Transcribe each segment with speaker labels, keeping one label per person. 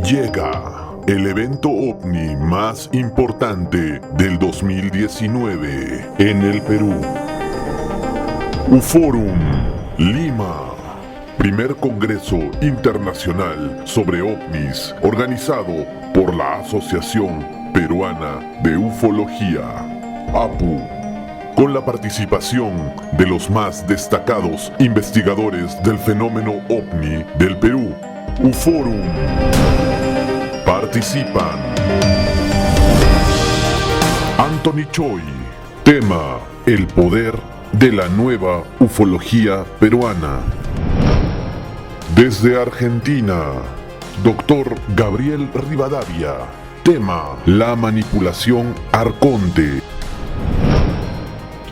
Speaker 1: Llega el evento OVNI más importante del 2019 en el Perú. UFORUM Lima, primer congreso internacional sobre OVNIs organizado por la Asociación Peruana de Ufología, APU, con la participación de los más destacados investigadores del fenómeno OVNI del Perú. UFORUM. Participan Anthony Choi. Tema: el poder de la nueva ufología peruana. Desde Argentina, Dr. Gabriel Rivadavia. Tema: la manipulación arconte.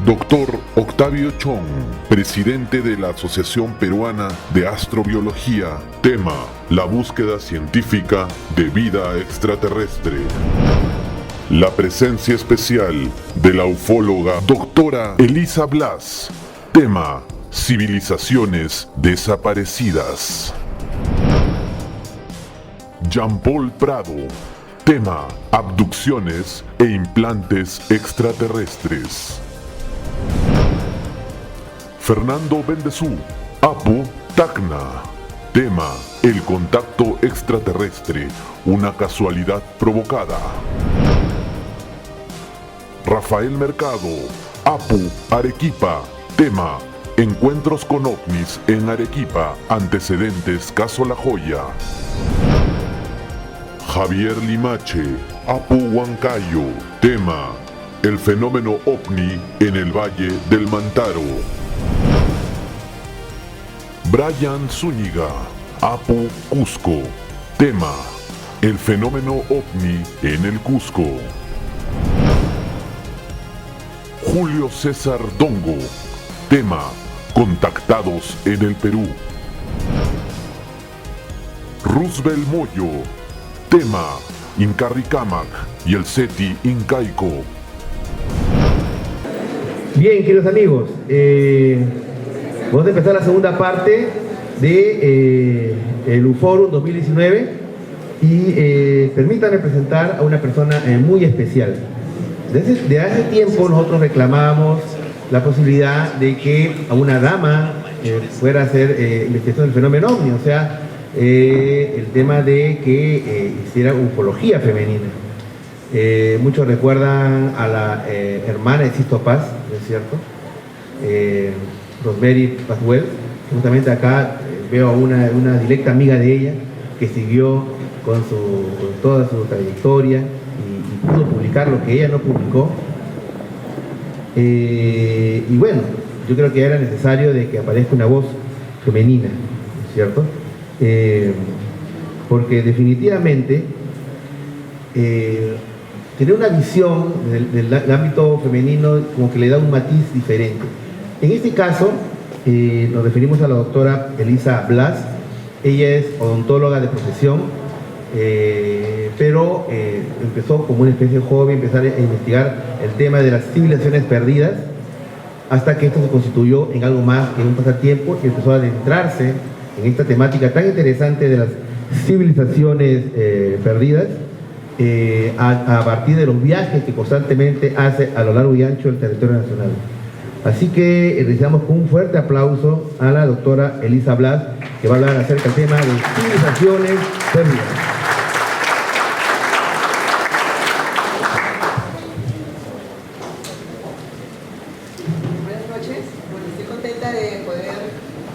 Speaker 1: Dr. Octavio Chong, presidente de la Asociación Peruana de Astrobiología. Tema: la búsqueda científica de vida extraterrestre. La presencia especial de la ufóloga Dra. Elisa Blas. Tema: civilizaciones desaparecidas. Jean-Paul Prado. Tema: abducciones e implantes extraterrestres. Fernando Bendezú, APU Tacna. Tema: el contacto extraterrestre, una casualidad provocada. Rafael Mercado, APU Arequipa. Tema: encuentros con ovnis en Arequipa, antecedentes caso La Joya. Javier Limache, APU Huancayo. Tema: el fenómeno OVNI en el Valle del Mantaro. Brian Zúñiga, APU Cusco. Tema: el fenómeno OVNI en el Cusco. Julio César Dongo. Tema: contactados en el Perú. Roosevelt Moyo. Tema: Incaricamac y el SETI incaico.
Speaker 2: Bien, queridos amigos, vamos a empezar la segunda parte de el UFORUM 2019 y permítanme presentar a una persona muy especial. Desde hace tiempo nosotros reclamábamos la posibilidad de que a una dama fuera a hacer investigación del fenómeno OVNI, o sea, el tema de que hiciera ufología femenina. Muchos recuerdan a la hermana de Sisto Paz, ¿no es cierto? Rosemary Paswell. Justamente acá veo a una directa amiga de ella que siguió con toda su trayectoria y pudo publicar lo que ella no publicó. Y bueno, yo creo que era necesario de que aparezca una voz femenina, ¿no es cierto? Porque definitivamente tener una visión del ámbito femenino como que le da un matiz diferente. En este caso nos referimos a la doctora Elisa Blas. Ella es odontóloga de profesión, pero empezó como una especie de hobby, empezar a investigar el tema de las civilizaciones perdidas, hasta que esto se constituyó en algo más que un pasatiempo y empezó a adentrarse en esta temática tan interesante de las civilizaciones perdidas, a partir de los viajes que constantemente hace a lo largo y ancho del territorio nacional. Así que recibamos con un fuerte aplauso a la doctora Elisa Blas, que va a hablar acerca del tema de civilizaciones perdidas.
Speaker 3: Buenas noches. Bueno, estoy contenta de poder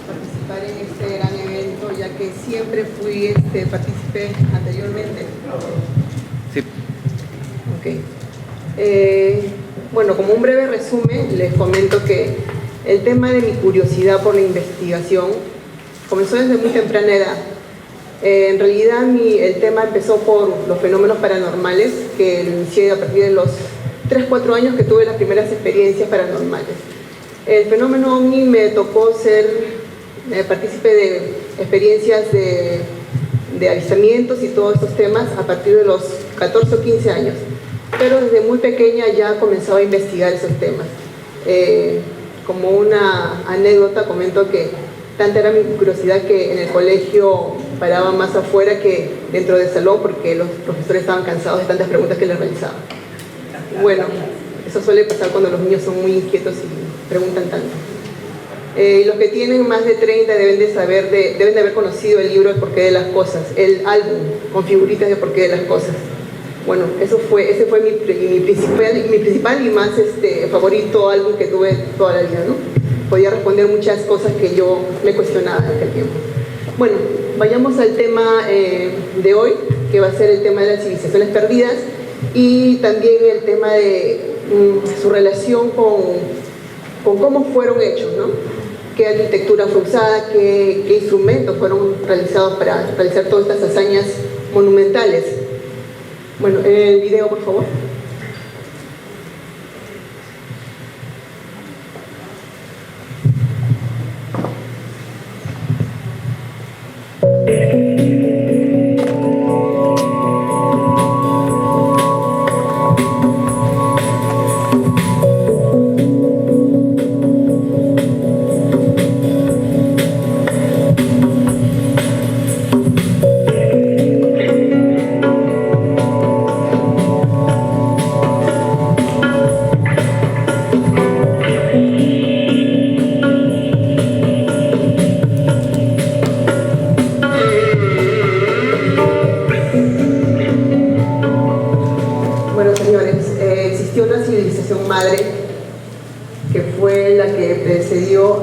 Speaker 3: participar en este gran evento, ya que siempre fui partícipe anteriormente.
Speaker 4: Sí.
Speaker 3: Ok. Bueno, como un breve resumen, les comento que el tema de mi curiosidad por la investigación comenzó desde muy temprana edad. En realidad el tema empezó por los fenómenos paranormales, que lo inicié a partir de los 3-4 años que tuve las primeras experiencias paranormales. El fenómeno OVNI me tocó ser partícipe de experiencias de avistamientos y todos estos temas a partir de los 14 o 15 años. Pero desde muy pequeña ya comenzaba a investigar esos temas. Como una anécdota comento que tanta era mi curiosidad que en el colegio paraba más afuera que dentro del salón porque los profesores estaban cansados de tantas preguntas que les realizaban. Bueno, eso suele pasar cuando los niños son muy inquietos y preguntan tanto. Los que tienen más de 30 deben de haber conocido el libro El porqué de las cosas, el álbum con figuritas de porqué de las cosas. Bueno, ese fue mi principal y más favorito álbum que tuve toda la vida, ¿no? Podía responder muchas cosas que yo me cuestionaba en aquel tiempo. Bueno, vayamos al tema de hoy, que va a ser el tema de las civilizaciones perdidas y también el tema de su relación con cómo fueron hechos, ¿no? Qué arquitectura fue usada, qué instrumentos fueron realizados para realizar todas estas hazañas monumentales. Bueno, el video, por favor.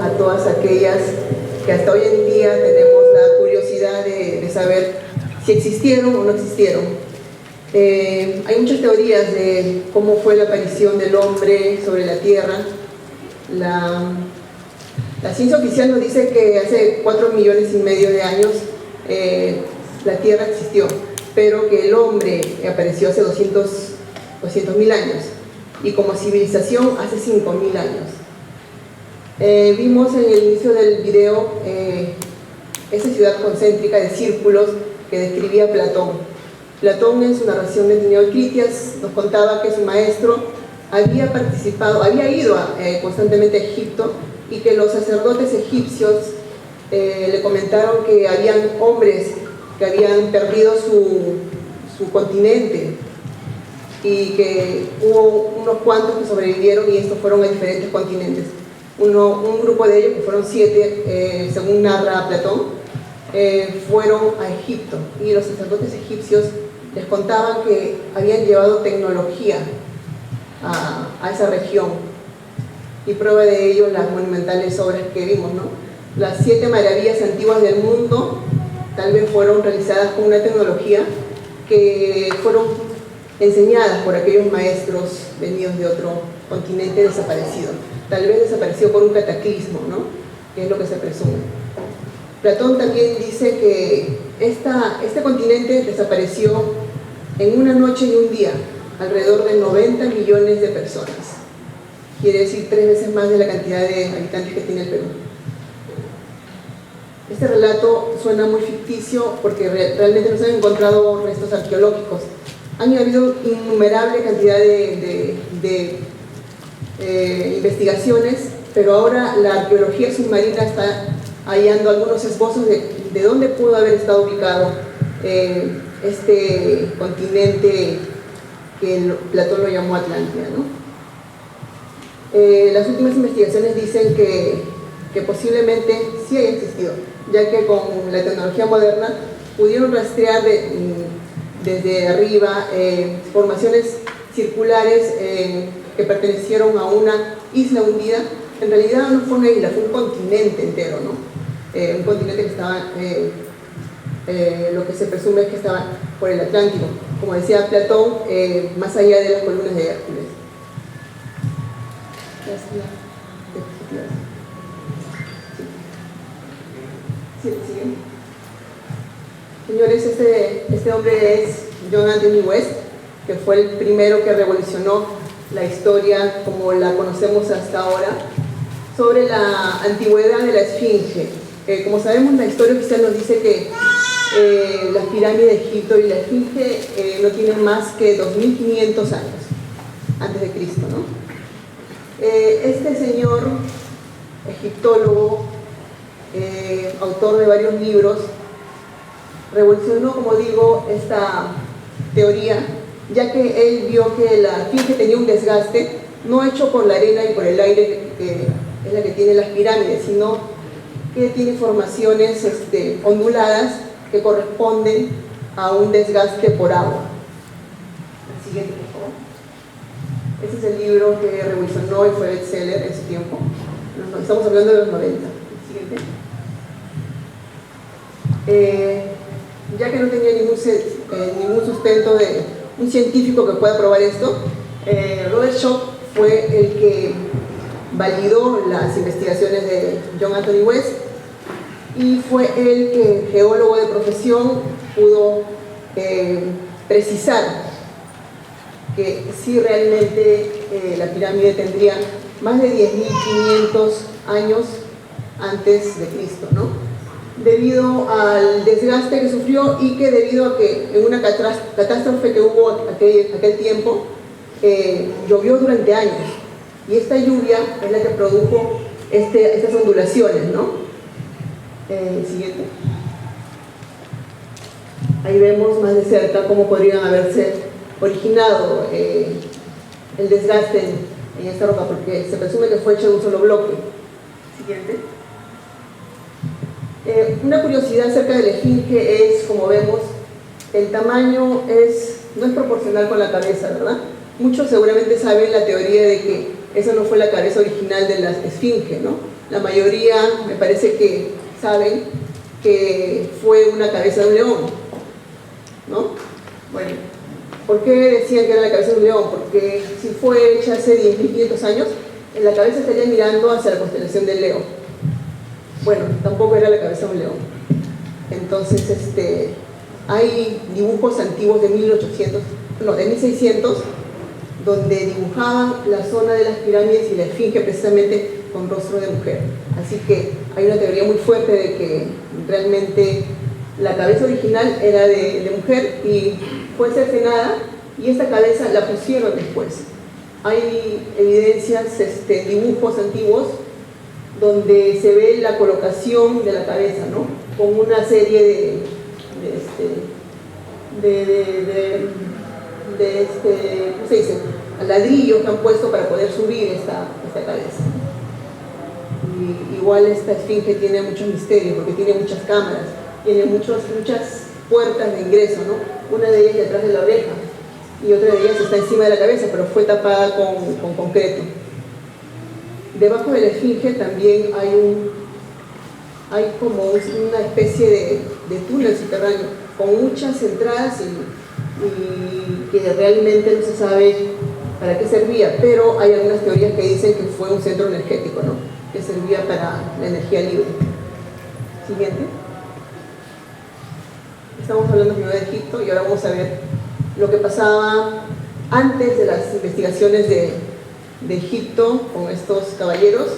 Speaker 3: A todas aquellas que hasta hoy en día tenemos la curiosidad de saber si existieron o no existieron. Hay muchas teorías de cómo fue la aparición del hombre sobre la Tierra. La ciencia oficial nos dice que hace 4,5 millones de años la Tierra existió, pero que el hombre apareció hace 200,000 años y como civilización hace 5,000 años. Vimos en el inicio del video esa ciudad concéntrica de círculos que describía Platón. Platón en su narración de Critias nos contaba que su maestro había ido constantemente a Egipto y que los sacerdotes egipcios le comentaron que habían hombres que habían perdido su continente y que hubo unos cuantos que sobrevivieron y estos fueron a diferentes continentes. Un grupo de ellos, que fueron 7, según narra Platón, fueron a Egipto y los sacerdotes egipcios les contaban que habían llevado tecnología a esa región y prueba de ello las monumentales obras que vimos, ¿no? Las 7 maravillas antiguas del mundo tal vez fueron realizadas con una tecnología que fueron enseñadas por aquellos maestros venidos de otro continente desaparecido. Tal vez desapareció por un cataclismo, ¿no? Que es lo que se presume. Platón también dice que este continente desapareció en una noche y un día, alrededor de 90 millones de personas. Quiere decir 3 veces más de la cantidad de habitantes que tiene el Perú. Este relato suena muy ficticio porque realmente no se han encontrado restos arqueológicos. Han habido innumerable cantidad de investigaciones, pero ahora la arqueología submarina está hallando algunos esbozos de dónde pudo haber estado ubicado este continente que Platón lo llamó Atlántida, ¿no? Las últimas investigaciones dicen que posiblemente sí haya existido, ya que con la tecnología moderna pudieron rastrear desde arriba formaciones circulares que pertenecieron a una isla hundida. En realidad no fue una isla, fue un continente entero, ¿no? Un continente que estaba, lo que se presume es que estaba por el Atlántico, como decía Platón, más allá de las columnas de Hércules. Señores, este hombre es John Anthony West, que fue el primero que revolucionó la historia como la conocemos hasta ahora, sobre la antigüedad de la Esfinge. Como sabemos, la historia oficial nos dice que las pirámides de Egipto y la Esfinge no tienen más que 2500 años antes de Cristo, ¿no? Este señor egiptólogo, autor de varios libros, revolucionó, como digo, esta teoría, ya que él vio que la esfinge tenía un desgaste, no hecho por la arena y por el aire, que es la que tiene las pirámides, sino que tiene formaciones onduladas que corresponden a un desgaste por agua. El siguiente, por favor. Este es el libro que revolucionó y fue bestseller en su tiempo. Estamos hablando de los 90. El siguiente. Ya que no tenía ningún sustento de un científico que pueda probar esto, Robert Schoch fue el que validó las investigaciones de John Anthony West y fue el que, geólogo de profesión, pudo precisar que sí realmente la pirámide tendría más de 10.500 años antes de Cristo, ¿no? Debido al desgaste que sufrió y que debido a que en una catástrofe que hubo aquel tiempo, llovió durante años y esta lluvia es la que produjo estas ondulaciones, ¿no? Siguiente. Ahí vemos más de cerca cómo podrían haberse originado el desgaste en esta roca, porque se presume que fue hecho de un solo bloque. Siguiente. Una curiosidad acerca de la esfinge es, como vemos, el tamaño no es proporcional con la cabeza, ¿verdad? Muchos seguramente saben la teoría de que esa no fue la cabeza original de la esfinge, ¿no? La mayoría me parece que saben que fue una cabeza de un león, ¿no? Bueno, ¿por qué decían que era la cabeza de un león? Porque si fue hecha hace 10.500 años, en la cabeza estaría mirando hacia la constelación del Leo. Bueno, tampoco era la cabeza de un león. Entonces, hay dibujos antiguos de 1600, donde dibujaban la zona de las pirámides y la esfinge precisamente con rostro de mujer. Así que hay una teoría muy fuerte de que realmente la cabeza original era de mujer y fue cercenada, y esta cabeza la pusieron después. Hay evidencias, dibujos antiguos donde se ve la colocación de la cabeza, ¿no? Con una serie ¿cómo se dice? Ladrillos que han puesto para poder subir esta cabeza. Y igual esta esfinge tiene muchos misterios, porque tiene muchas cámaras, tiene muchas puertas de ingreso, ¿no? Una de ellas detrás de la oreja y otra de ellas está encima de la cabeza, pero fue tapada con concreto. Debajo de la esfinge también hay como una especie de túnel subterráneo con muchas entradas y que realmente no se sabe para qué servía, pero hay algunas teorías que dicen que fue un centro energético, ¿no? Que servía para la energía libre. Siguiente. Estamos hablando primero de Egipto y ahora vamos a ver lo que pasaba antes de las investigaciones de Egipto con estos caballeros.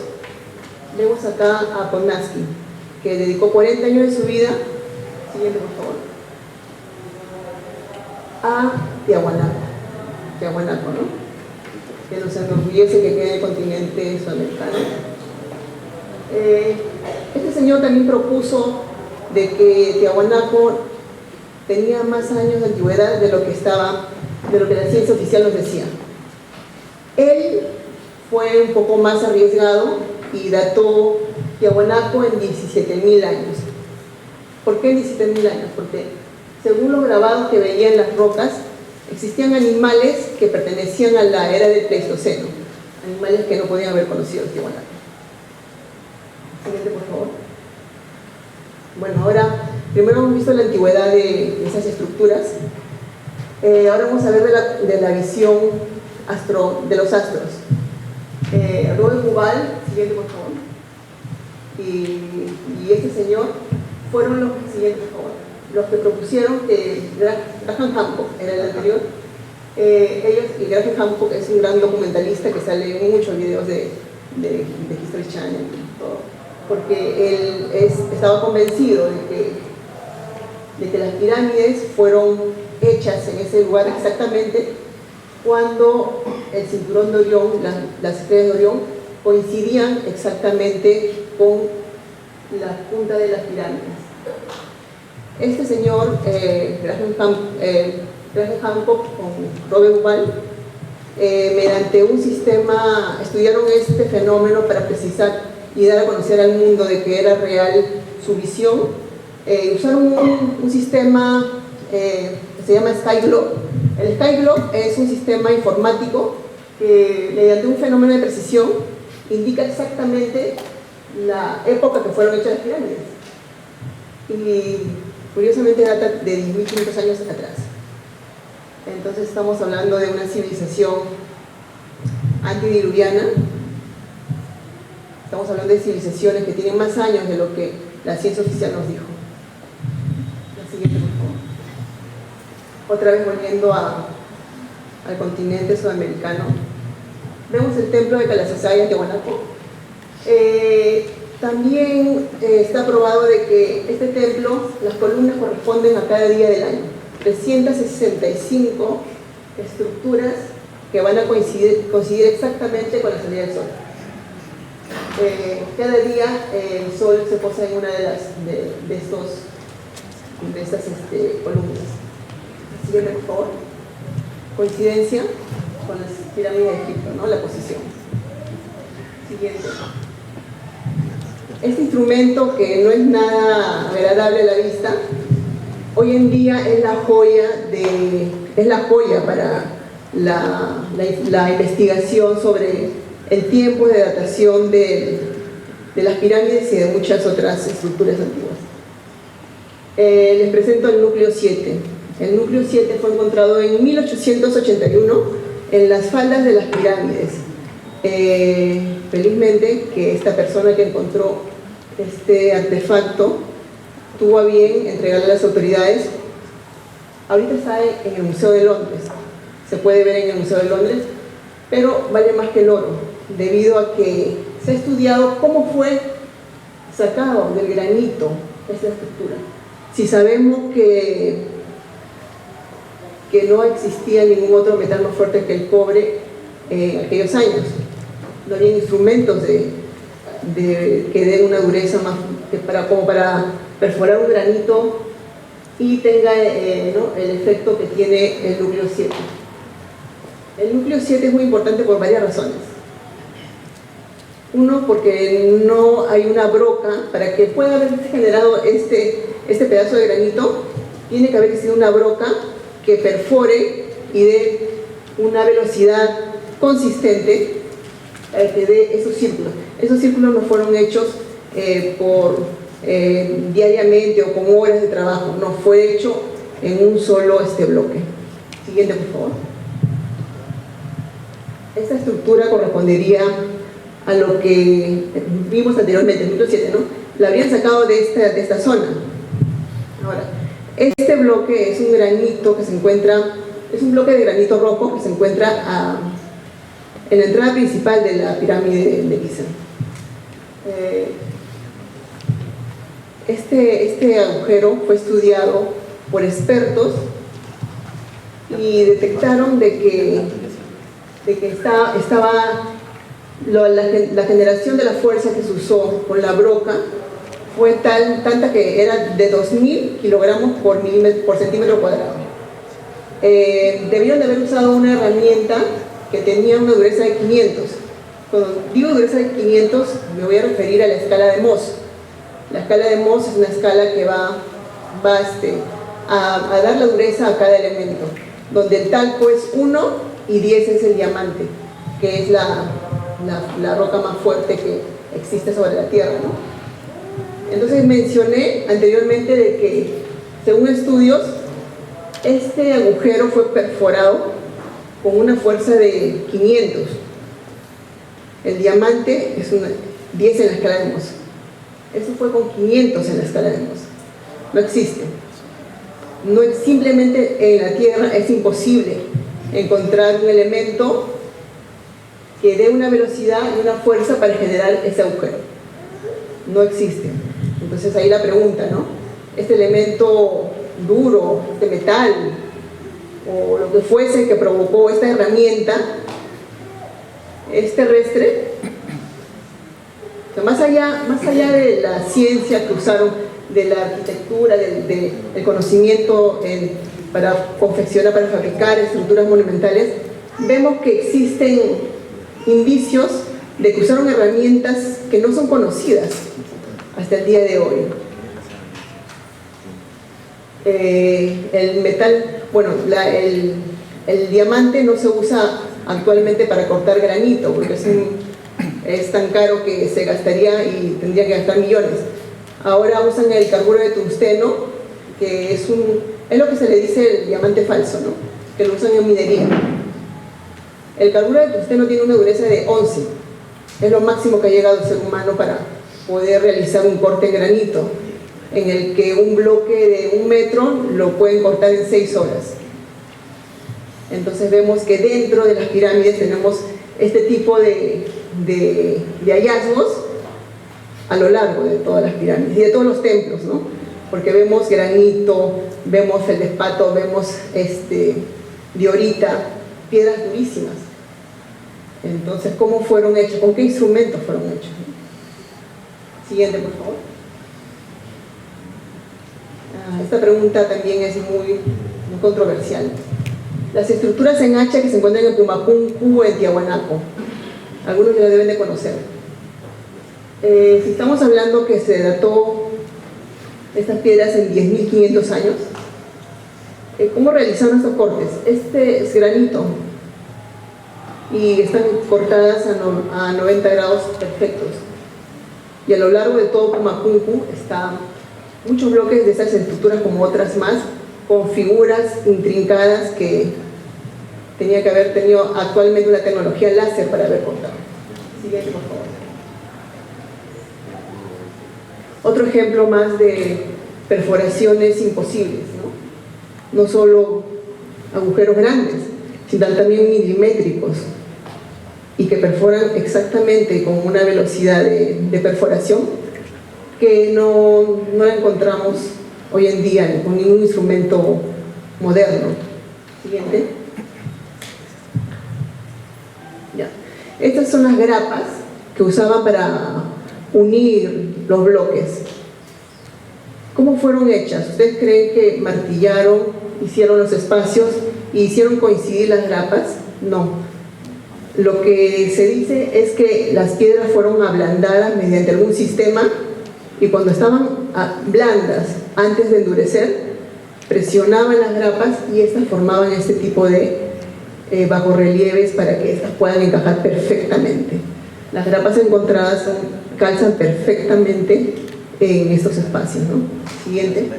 Speaker 3: Vemos acá a Poznański, que dedicó 40 años de su vida, siguiente por favor, a Tiahuanaco, ¿no? Que nos enorgullece que quede en el continente sudamericano. Este señor también propuso de que Tiahuanaco tenía más años de antigüedad de lo que la ciencia oficial nos decía. Él fue un poco más arriesgado y dató Tiahuanaco en 17.000 años. ¿Por qué en 17.000 años? Porque según los grabados que veía en las rocas, existían animales que pertenecían a la era del Pleistoceno, animales que no podían haber conocido Tiahuanaco. Siguiente, por favor. Bueno, ahora, primero hemos visto la antigüedad de esas estructuras. Ahora vamos a ver de la visión de los astros. Robert Hubal, siguiente, por favor. Y este señor fueron los siguientes, por favor, los que propusieron que Graham Hancock era el anterior. Y Graham Hancock es un gran documentalista que sale en muchos videos de History Channel y todo, porque él estaba convencido de que las pirámides fueron hechas en ese lugar exactamente cuando el cinturón de Orión, las estrellas de Orión, coincidían exactamente con la punta de las pirámides. Este señor, Graham Hancock con Robert Ball, mediante un sistema, estudiaron este fenómeno para precisar y dar a conocer al mundo de que era real su visión. Usaron un sistema que se llama Sky Globe. El Sky Globe es un sistema informático que, mediante un fenómeno de precisión, indica exactamente la época que fueron hechas las pirámides. Y curiosamente data de 10.500 años atrás. Entonces estamos hablando de una civilización antidiluviana. Estamos hablando de civilizaciones que tienen más años de lo que la ciencia oficial nos dijo. La siguiente, por favor. Otra vez volviendo al continente sudamericano. Vemos el templo de Calasasay en Tiahuanaco. También está probado de que este templo, las columnas corresponden a cada día del año. 365 estructuras que van a coincidir exactamente con la salida del sol. Cada día el sol se posa en una de estas columnas. Siguiente, por favor. Coincidencia con las pirámides de Egipto, ¿no? La posición. Siguiente. Este instrumento, que no es nada agradable a la vista, hoy en día es la joya para la investigación sobre el tiempo de datación de las pirámides y de muchas otras estructuras antiguas. Les presento el núcleo 7. El núcleo 7 fue encontrado en 1881 en las faldas de las pirámides. Felizmente que esta persona que encontró este artefacto tuvo a bien entregarle a las autoridades. Ahorita está en el Museo de Londres, se puede ver en el Museo de Londres, pero vale más que el oro, debido a que se ha estudiado cómo fue sacado del granito esta estructura. Si sabemos que no existía ningún otro metal más fuerte que el cobre en aquellos años, no había instrumentos que den una dureza más como para perforar un granito y tenga el efecto que tiene el núcleo 7. El núcleo 7 es muy importante por varias razones. Uno, porque no hay una broca. Para que pueda haber generado este pedazo de granito, tiene que haber existido una broca que perfore y dé una velocidad consistente que dé esos círculos. Esos círculos no fueron hechos diariamente o con horas de trabajo, no fue hecho en un solo bloque. Siguiente, por favor. Esta estructura correspondería a lo que vimos anteriormente, el núcleo 7, ¿no? La habrían sacado de esta zona. Ahora, este bloque es un granito que se encuentra, es un bloque de granito rojo que se encuentra en la entrada principal de la pirámide de Giza. Este agujero fue estudiado por expertos y detectaron de que la generación de la fuerza que se usó con la broca fue tanta que era de 2.000 kilogramos por centímetro cuadrado. Debieron de haber usado una herramienta que tenía una dureza de 500. Cuando digo dureza de 500, me voy a referir a la escala de Mohs. La escala de Mohs es una escala que va a dar la dureza a cada elemento, donde el talco es 1 y 10 es el diamante, que es la roca más fuerte que existe sobre la Tierra, ¿no? Entonces mencioné anteriormente de que, según estudios, este agujero fue perforado con una fuerza de 500. El diamante es 10 en la escala de Mohs. Eso fue con 500 en la escala de Mohs. No existe. Simplemente en la Tierra es imposible encontrar un elemento que dé una velocidad y una fuerza para generar ese agujero. No existe. Entonces ahí la pregunta, ¿no? Este elemento duro, este metal, o lo que fuese que provocó esta herramienta, es terrestre. O sea, más allá de la ciencia que usaron de la arquitectura, del conocimiento para confeccionar, para fabricar estructuras monumentales, vemos que existen indicios de que usaron herramientas que no son conocidas hasta el día de hoy. El metal, bueno, el diamante no se usa actualmente para cortar granito, porque es tan caro que se gastaría y tendría que gastar millones. Ahora usan el carburo de tungsteno, que es lo que se le dice el diamante falso, ¿no? Que lo usan en minería. El carburo de tungsteno tiene una dureza de 11, es lo máximo que ha llegado el ser humano para poder realizar un corte en granito, en el que un bloque de 1 metro lo pueden cortar en 6 horas. Entonces vemos que dentro de las pirámides tenemos este tipo de hallazgos a lo largo de todas las pirámides y de todos los templos, ¿no? Porque vemos granito, vemos feldespato, vemos diorita, piedras durísimas. Entonces, ¿cómo fueron hechos? ¿Con qué instrumentos fueron hechos? Siguiente, por favor. Esta pregunta también es muy controversial. Las estructuras en hacha que se encuentran en Pumapunku, en Tiahuanaco. Algunos ya lo deben de conocer. Si estamos hablando que se dató estas piedras en 10.500 años, ¿cómo realizaron estos cortes? Este es granito y están cortadas a 90 grados perfectos. Y a lo largo de todo Pumapunku están muchos bloques de estas estructuras, como otras más, con figuras intrincadas que tenía que haber tenido actualmente una tecnología láser para haber cortado. Siguiente, por favor. Otro ejemplo más de perforaciones imposibles, ¿no? No solo agujeros grandes, sino también milimétricos, y que perforan exactamente con una velocidad de perforación que no la encontramos hoy en día con ningún instrumento moderno. Siguiente. Ya. Estas son las grapas que usaban para unir los bloques. ¿Cómo fueron hechas? ¿Ustedes creen que martillaron, hicieron los espacios y hicieron coincidir las grapas? No. Lo que se dice es que las piedras fueron ablandadas mediante algún sistema, y cuando estaban blandas, antes de endurecer, presionaban las grapas y estas formaban este tipo de bajorrelieves para que estas puedan encajar perfectamente. Las grapas encontradas calzan perfectamente en estos espacios, ¿no? Siguiente.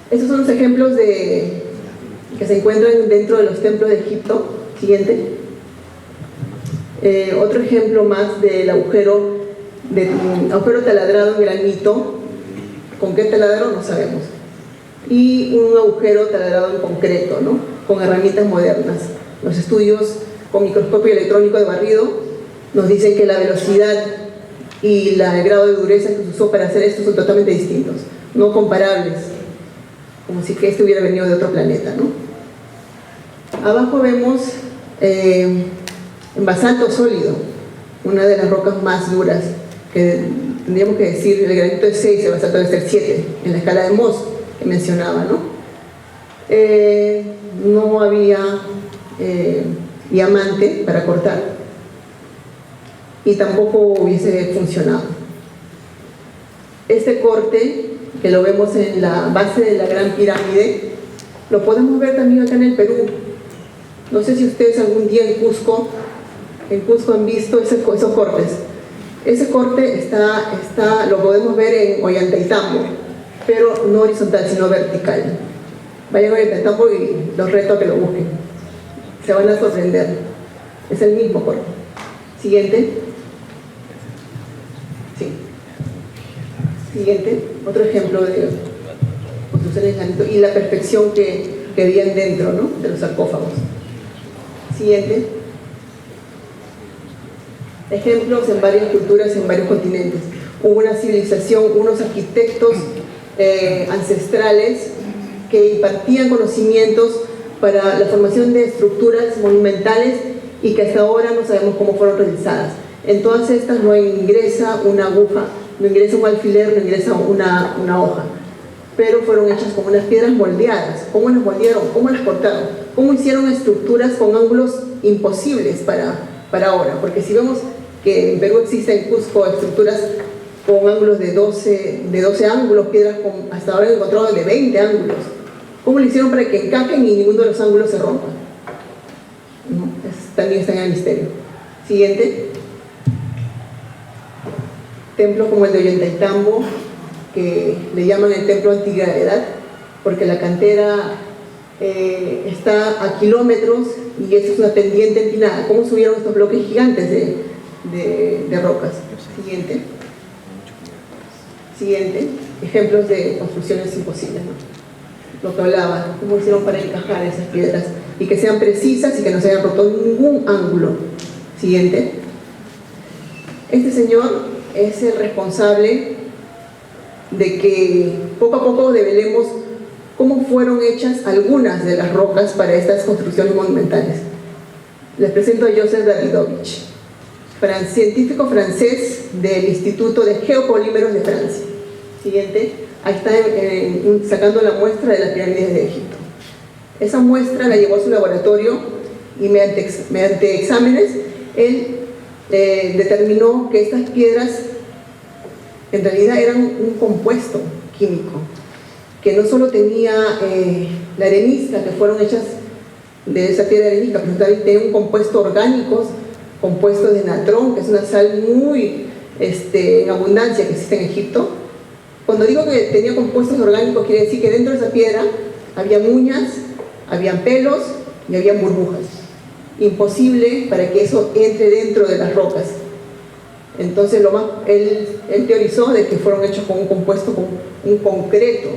Speaker 3: Estos son los ejemplos que se encuentran dentro de los templos de Egipto. Siguiente. Otro ejemplo más del agujero taladrado en granito. ¿Con qué taladro? No sabemos. Y un agujero taladrado en concreto, ¿no? Con herramientas modernas. Los estudios con microscopio electrónico de barrido nos dicen que la velocidad y el grado de dureza que se usó para hacer esto son totalmente distintos, no comparables, como si que este hubiera venido de otro planeta, ¿no? Abajo vemos en basalto sólido, una de las rocas más duras, que tendríamos que decir, el granito es 6, el basalto debe ser 7, en la escala de Mohs que mencionaba, ¿no? No había diamante para cortar y tampoco hubiese funcionado. Este corte, que lo vemos en la base de la Gran Pirámide, lo podemos ver también acá en el Perú. No sé si ustedes algún día en Cusco han visto esos cortes. Ese corte lo podemos ver en Ollantaytambo, pero no horizontal, sino vertical. Vayan a Ollantaytambo y los reto a que lo busquen. Se van a sorprender. Es el mismo corte. Siguiente. Sí. Siguiente. Otro ejemplo de construcción de granito y la perfección que habían dentro, ¿no?, de los sarcófagos. Siguiente. Ejemplos en varias culturas, en varios continentes. Hubo una civilización, unos arquitectos ancestrales que impartían conocimientos para la formación de estructuras monumentales y que hasta ahora no sabemos cómo fueron realizadas. En todas estas no ingresa una aguja no ingresa un alfiler, no ingresa una hoja, pero fueron hechas con unas piedras moldeadas. ¿Cómo las moldearon? ¿Cómo las cortaron? ¿Cómo hicieron estructuras con ángulos imposibles para ahora? Porque si vemos que en Perú existen en Cusco estructuras con ángulos de 12 ángulos, piedras hasta ahora he encontrado de 20 ángulos. ¿Cómo lo hicieron para que encajen y ninguno de los ángulos se rompa? ¿No? También está en el misterio. Siguiente. Templos como el de Ollantaytambo, que le llaman el templo antigravedad, porque la cantera está a kilómetros y eso es una pendiente empinada. ¿Cómo subieron estos bloques gigantes de rocas? Siguiente. Siguiente. Ejemplos de construcciones imposibles, ¿no? Lo que hablaba, cómo hicieron para encajar esas piedras y que sean precisas y que no se hayan roto ningún ángulo. Siguiente. Este señor es el responsable de que poco a poco develemos cómo fueron hechas algunas de las rocas para estas construcciones monumentales. Les presento a Joseph Davidovich, científico francés del Instituto de Geopolímeros de Francia. Siguiente. Ahí está sacando la muestra de las pirámides de Egipto. Esa muestra la llevó a su laboratorio y mediante exámenes él determinó que estas piedras en realidad eran un compuesto químico, que no solo tenía la arenisca, que fueron hechas de esa piedra arenisca, pero también tenía un compuesto orgánico, compuesto de natrón, que es una sal muy en abundancia que existe en Egipto. Cuando digo que tenía compuestos orgánicos, quiere decir que dentro de esa piedra había uñas, habían pelos y habían burbujas. Imposible para que eso entre dentro de las rocas. Entonces él teorizó de que fueron hechos con un compuesto, con un concreto.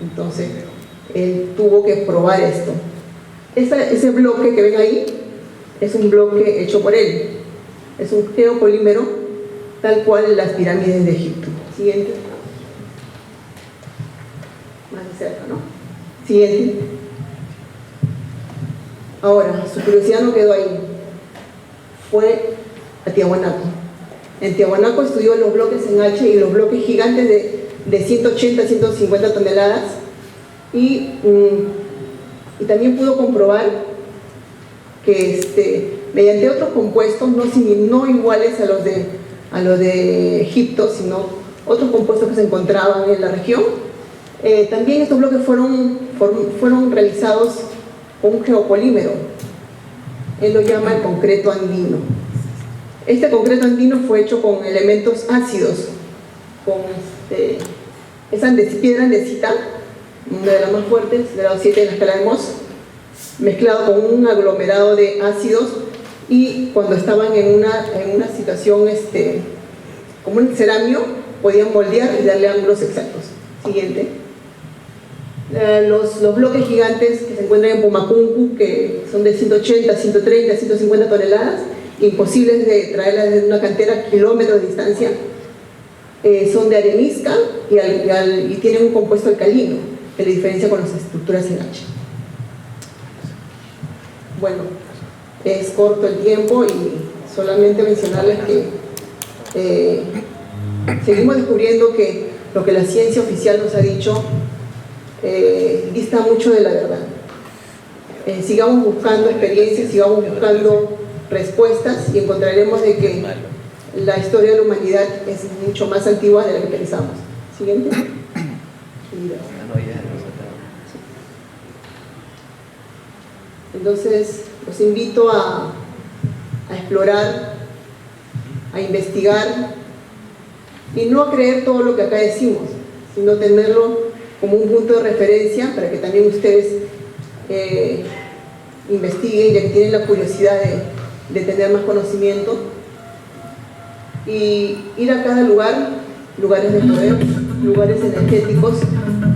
Speaker 3: Entonces él tuvo que probar esto. Ese bloque que ven ahí es un bloque hecho por él. Es un geopolímero tal cual las pirámides de Egipto. Siguiente. Más de cerca, ¿no? Siguiente. Ahora, su curiosidad no quedó ahí. Fue a Tiahuanaco. En Tiahuanaco estudió los bloques en H y los bloques gigantes de 180 a 150 toneladas y también pudo comprobar que mediante otros compuestos, no iguales a los de Egipto, sino otros compuestos que se encontraban en la región, también estos bloques fueron realizados con un geopolímero. Él lo llama el concreto andino. Este concreto andino fue hecho con elementos ácidos, con esa piedra andesita, una de las más fuertes, grado 7 en la escala de Mohs, mezclado con un aglomerado de ácidos, y cuando estaban en una situación como un ceramio, podían moldear y darle ángulos exactos. Siguiente. Los bloques gigantes que se encuentran en Pumacuncu, que son de 180, 130, 150 toneladas, imposibles de traerlas desde una cantera a kilómetros de distancia, son de arenisca y tienen un compuesto alcalino, que le diferencia con las estructuras en H. Bueno, es corto el tiempo y solamente mencionarles que seguimos descubriendo que lo que la ciencia oficial nos ha dicho dista mucho de la verdad. Sigamos buscando experiencias, sigamos buscando respuestas y encontraremos de que la historia de la humanidad es mucho más antigua de la que pensamos. Siguiente. Entonces, los invito a explorar, a investigar y no a creer todo lo que acá decimos, sino tenerlo como un punto de referencia para que también ustedes investiguen, ya que tienen la curiosidad de tener más conocimiento, y ir a cada lugar, lugares de poder, lugares energéticos,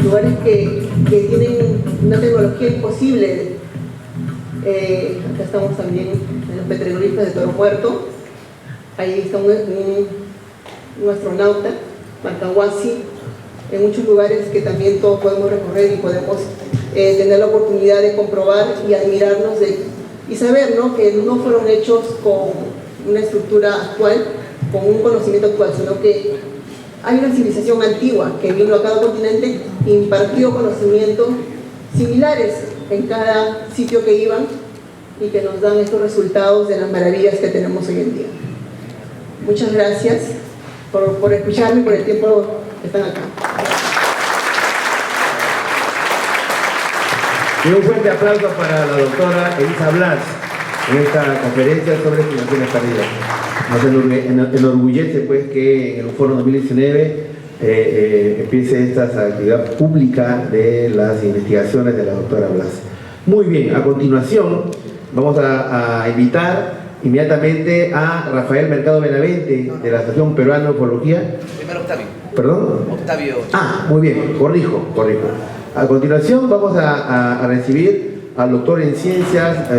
Speaker 3: lugares que tienen una tecnología imposible. Acá estamos también en los petroglifos de Toro Muerto. Ahí está un astronauta, Marcahuasi, en muchos lugares que también todos podemos recorrer y podemos tener la oportunidad de comprobar y admirarnos y saber, ¿no?, que no fueron hechos con una estructura actual, con un conocimiento actual, sino que hay una civilización antigua que vino a cada continente e impartió conocimientos similares en cada sitio que iban y que nos dan estos resultados de las maravillas que tenemos hoy en día. Muchas gracias por escucharme y por el tiempo que están acá.
Speaker 2: Y un fuerte aplauso para la doctora Elisa Blas en esta conferencia sobre estimaciones tardías. Nos enorgullece pues que en el Foro 2019 empiece esta actividad pública de las investigaciones de la doctora Blas. Muy bien, a continuación vamos a invitar inmediatamente a Rafael Mercado Benavente de la Asociación Peruana de Ufología.
Speaker 4: Primero Octavio.
Speaker 2: ¿Perdón?
Speaker 4: Octavio.
Speaker 2: Ah, muy bien, corrijo. A continuación vamos a recibir al doctor en ciencias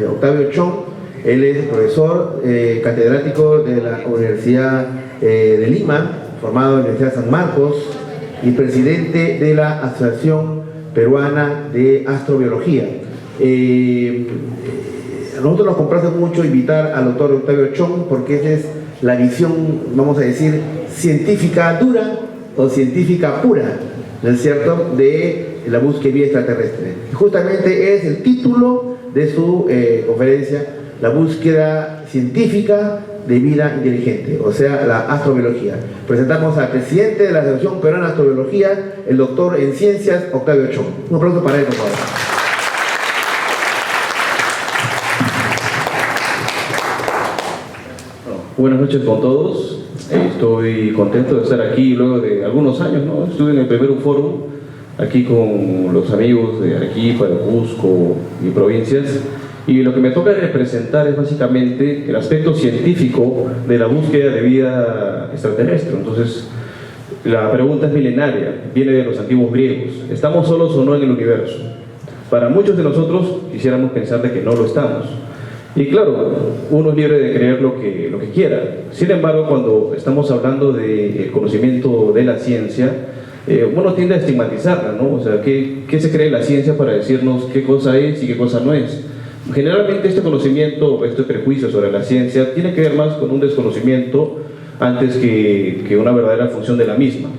Speaker 2: Octavio Chong. Él es profesor catedrático de la Universidad de Lima, formado en la Universidad de San Marcos y presidente de la Asociación Peruana de Astrobiología. A nosotros nos complace mucho invitar al doctor Octavio Chong porque esa es la visión, vamos a decir, científica dura o científica pura, ¿no es cierto?, de la búsqueda de vida extraterrestre. Justamente es el título de su conferencia, la búsqueda científica de vida inteligente, o sea, la astrobiología. Presentamos al presidente de la Asociación Peruana de Astrobiología, el doctor en ciencias Octavio Chong. Un aplauso para él, por favor.
Speaker 5: Buenas noches con todos. Estoy contento de estar aquí luego de algunos años, ¿no? Estuve en el primer foro aquí con los amigos de Arequipa, de Cusco y provincias, y lo que me toca representar es básicamente el aspecto científico de la búsqueda de vida extraterrestre. Entonces, la pregunta es milenaria, viene de los antiguos griegos. ¿Estamos solos o no en el universo? Para muchos de nosotros quisiéramos pensar de que no lo estamos. Y claro, uno es libre de creer lo que quiera. Sin embargo, cuando estamos hablando del conocimiento de la ciencia, uno tiende a estigmatizarla, ¿no? O sea, ¿qué se cree la ciencia para decirnos qué cosa es y qué cosa no es? Generalmente este conocimiento, este prejuicio sobre la ciencia, tiene que ver más con un desconocimiento antes que una verdadera función de la misma.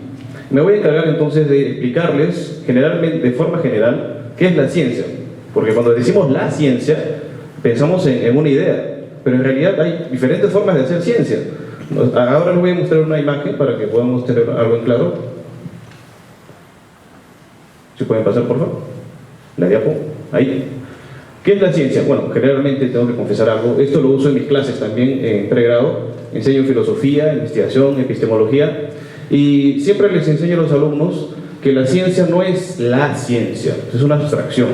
Speaker 5: Me voy a encargar entonces de explicarles, generalmente, de forma general, qué es la ciencia. Porque cuando decimos la ciencia, pensamos en una idea, pero en realidad hay diferentes formas de hacer ciencia. Ahora les voy a mostrar una imagen para que podamos tener algo en claro. ¿Si pueden pasar, por favor? La diapo, ahí. ¿Qué es la ciencia? Bueno, generalmente tengo que confesar algo. Esto lo uso en mis clases también en pregrado. Enseño filosofía, investigación, epistemología. Y siempre les enseño a los alumnos que la ciencia no es la ciencia, es una abstracción.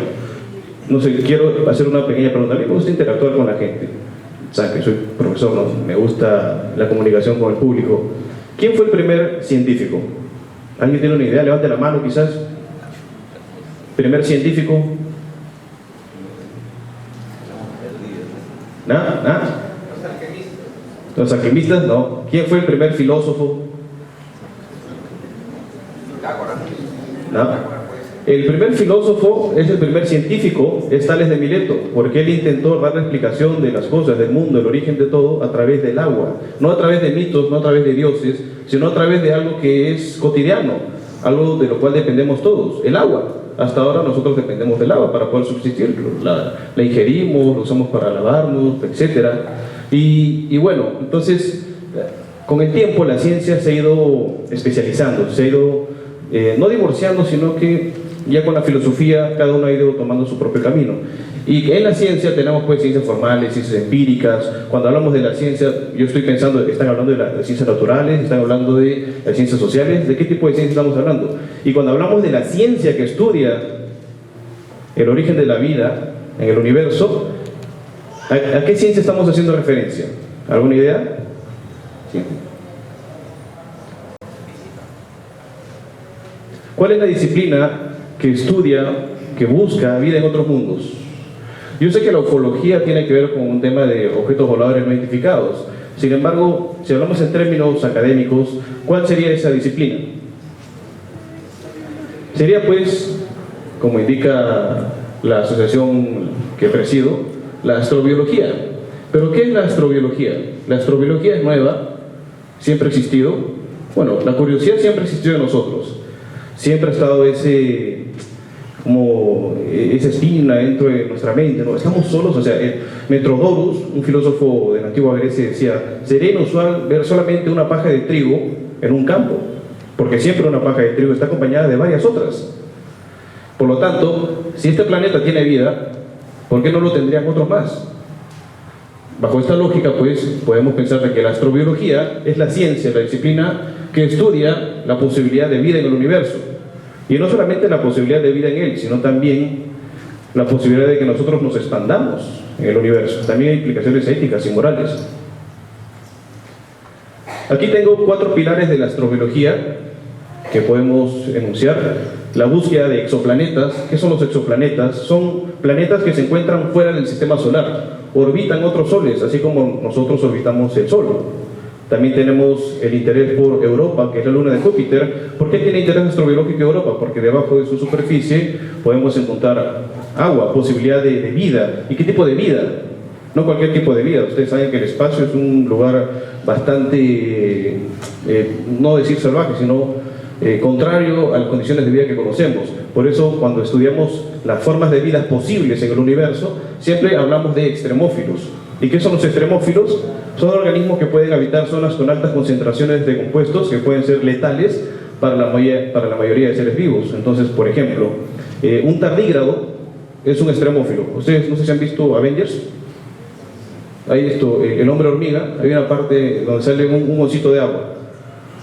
Speaker 5: No sé, quiero hacer una pequeña pregunta. A mí me gusta interactuar con la gente. Saben que soy profesor, ¿no? Me gusta la comunicación con el público. ¿Quién fue el primer científico? ¿Alguien tiene una idea? Levante la mano, quizás. ¿Primer científico? ¿Nada? ¿Los alquimistas? No. ¿Quién fue el primer filósofo? ¿No? El primer filósofo es el primer científico, es Tales de Mileto, porque él intentó dar la explicación de las cosas, del mundo, el origen de todo, a través del agua. No a través de mitos, no a través de dioses, sino a través de algo que es cotidiano, algo de lo cual dependemos todos, el agua. Hasta ahora nosotros dependemos del agua para poder subsistir, la ingerimos, la usamos para lavarnos, etc. Y bueno, entonces, con el tiempo la ciencia se ha ido especializando, se ha ido no divorciando, sino que ya con la filosofía cada uno ha ido tomando su propio camino. Y en la ciencia tenemos pues ciencias formales, ciencias empíricas. Cuando hablamos de la ciencia, yo estoy pensando, están hablando de las ciencias naturales, están hablando de las ciencias sociales, ¿de qué tipo de ciencia estamos hablando? Y cuando hablamos de la ciencia que estudia el origen de la vida en el universo, ¿a qué ciencia estamos haciendo referencia? ¿Alguna idea? Sí. ¿Cuál es la disciplina que estudia, que busca vida en otros mundos? Yo sé que la ufología tiene que ver con un tema de objetos voladores no identificados. Sin embargo, si hablamos en términos académicos, ¿cuál sería esa disciplina? Sería pues, como indica la asociación que presido, la astrobiología. ¿Pero qué es la astrobiología? La astrobiología es nueva, siempre ha existido, Bueno, la curiosidad siempre existió en nosotros. Siempre ha estado esa espina dentro de nuestra mente, ¿no? Estamos solos, o sea, Metrodorus, un filósofo de la antigua Grecia, decía: sería inusual ver solamente una paja de trigo en un campo, porque siempre una paja de trigo está acompañada de varias otras. Por lo tanto, si este planeta tiene vida, ¿por qué no lo tendrían otros más? Bajo esta lógica, pues, podemos pensar de que la astrobiología es la ciencia, la disciplina que estudia la posibilidad de vida en el universo. Y no solamente la posibilidad de vida en él, sino también la posibilidad de que nosotros nos expandamos en el universo. También hay implicaciones éticas y morales. Aquí tengo 4 pilares de la astrobiología que podemos enunciar. La búsqueda de exoplanetas. ¿Qué son los exoplanetas? Son planetas que se encuentran fuera del sistema solar, orbitan otros soles, así como nosotros orbitamos el Sol. También tenemos el interés por Europa, que es la luna de Júpiter. ¿Por qué tiene interés astrobiológico Europa? Porque debajo de su superficie podemos encontrar agua, posibilidad de vida. ¿Y qué tipo de vida? No cualquier tipo de vida. Ustedes saben que el espacio es un lugar bastante, no decir salvaje, sino contrario a las condiciones de vida que conocemos. Por eso, cuando estudiamos las formas de vida posibles en el universo, siempre hablamos de extremófilos. ¿Y qué son los extremófilos? Son organismos que pueden habitar zonas con altas concentraciones de compuestos que pueden ser letales para la mayoría de seres vivos. Entonces, por ejemplo, un tardígrado es un extremófilo. Ustedes no sé si han visto Avengers. Hay el hombre hormiga, hay una parte donde sale un osito de agua.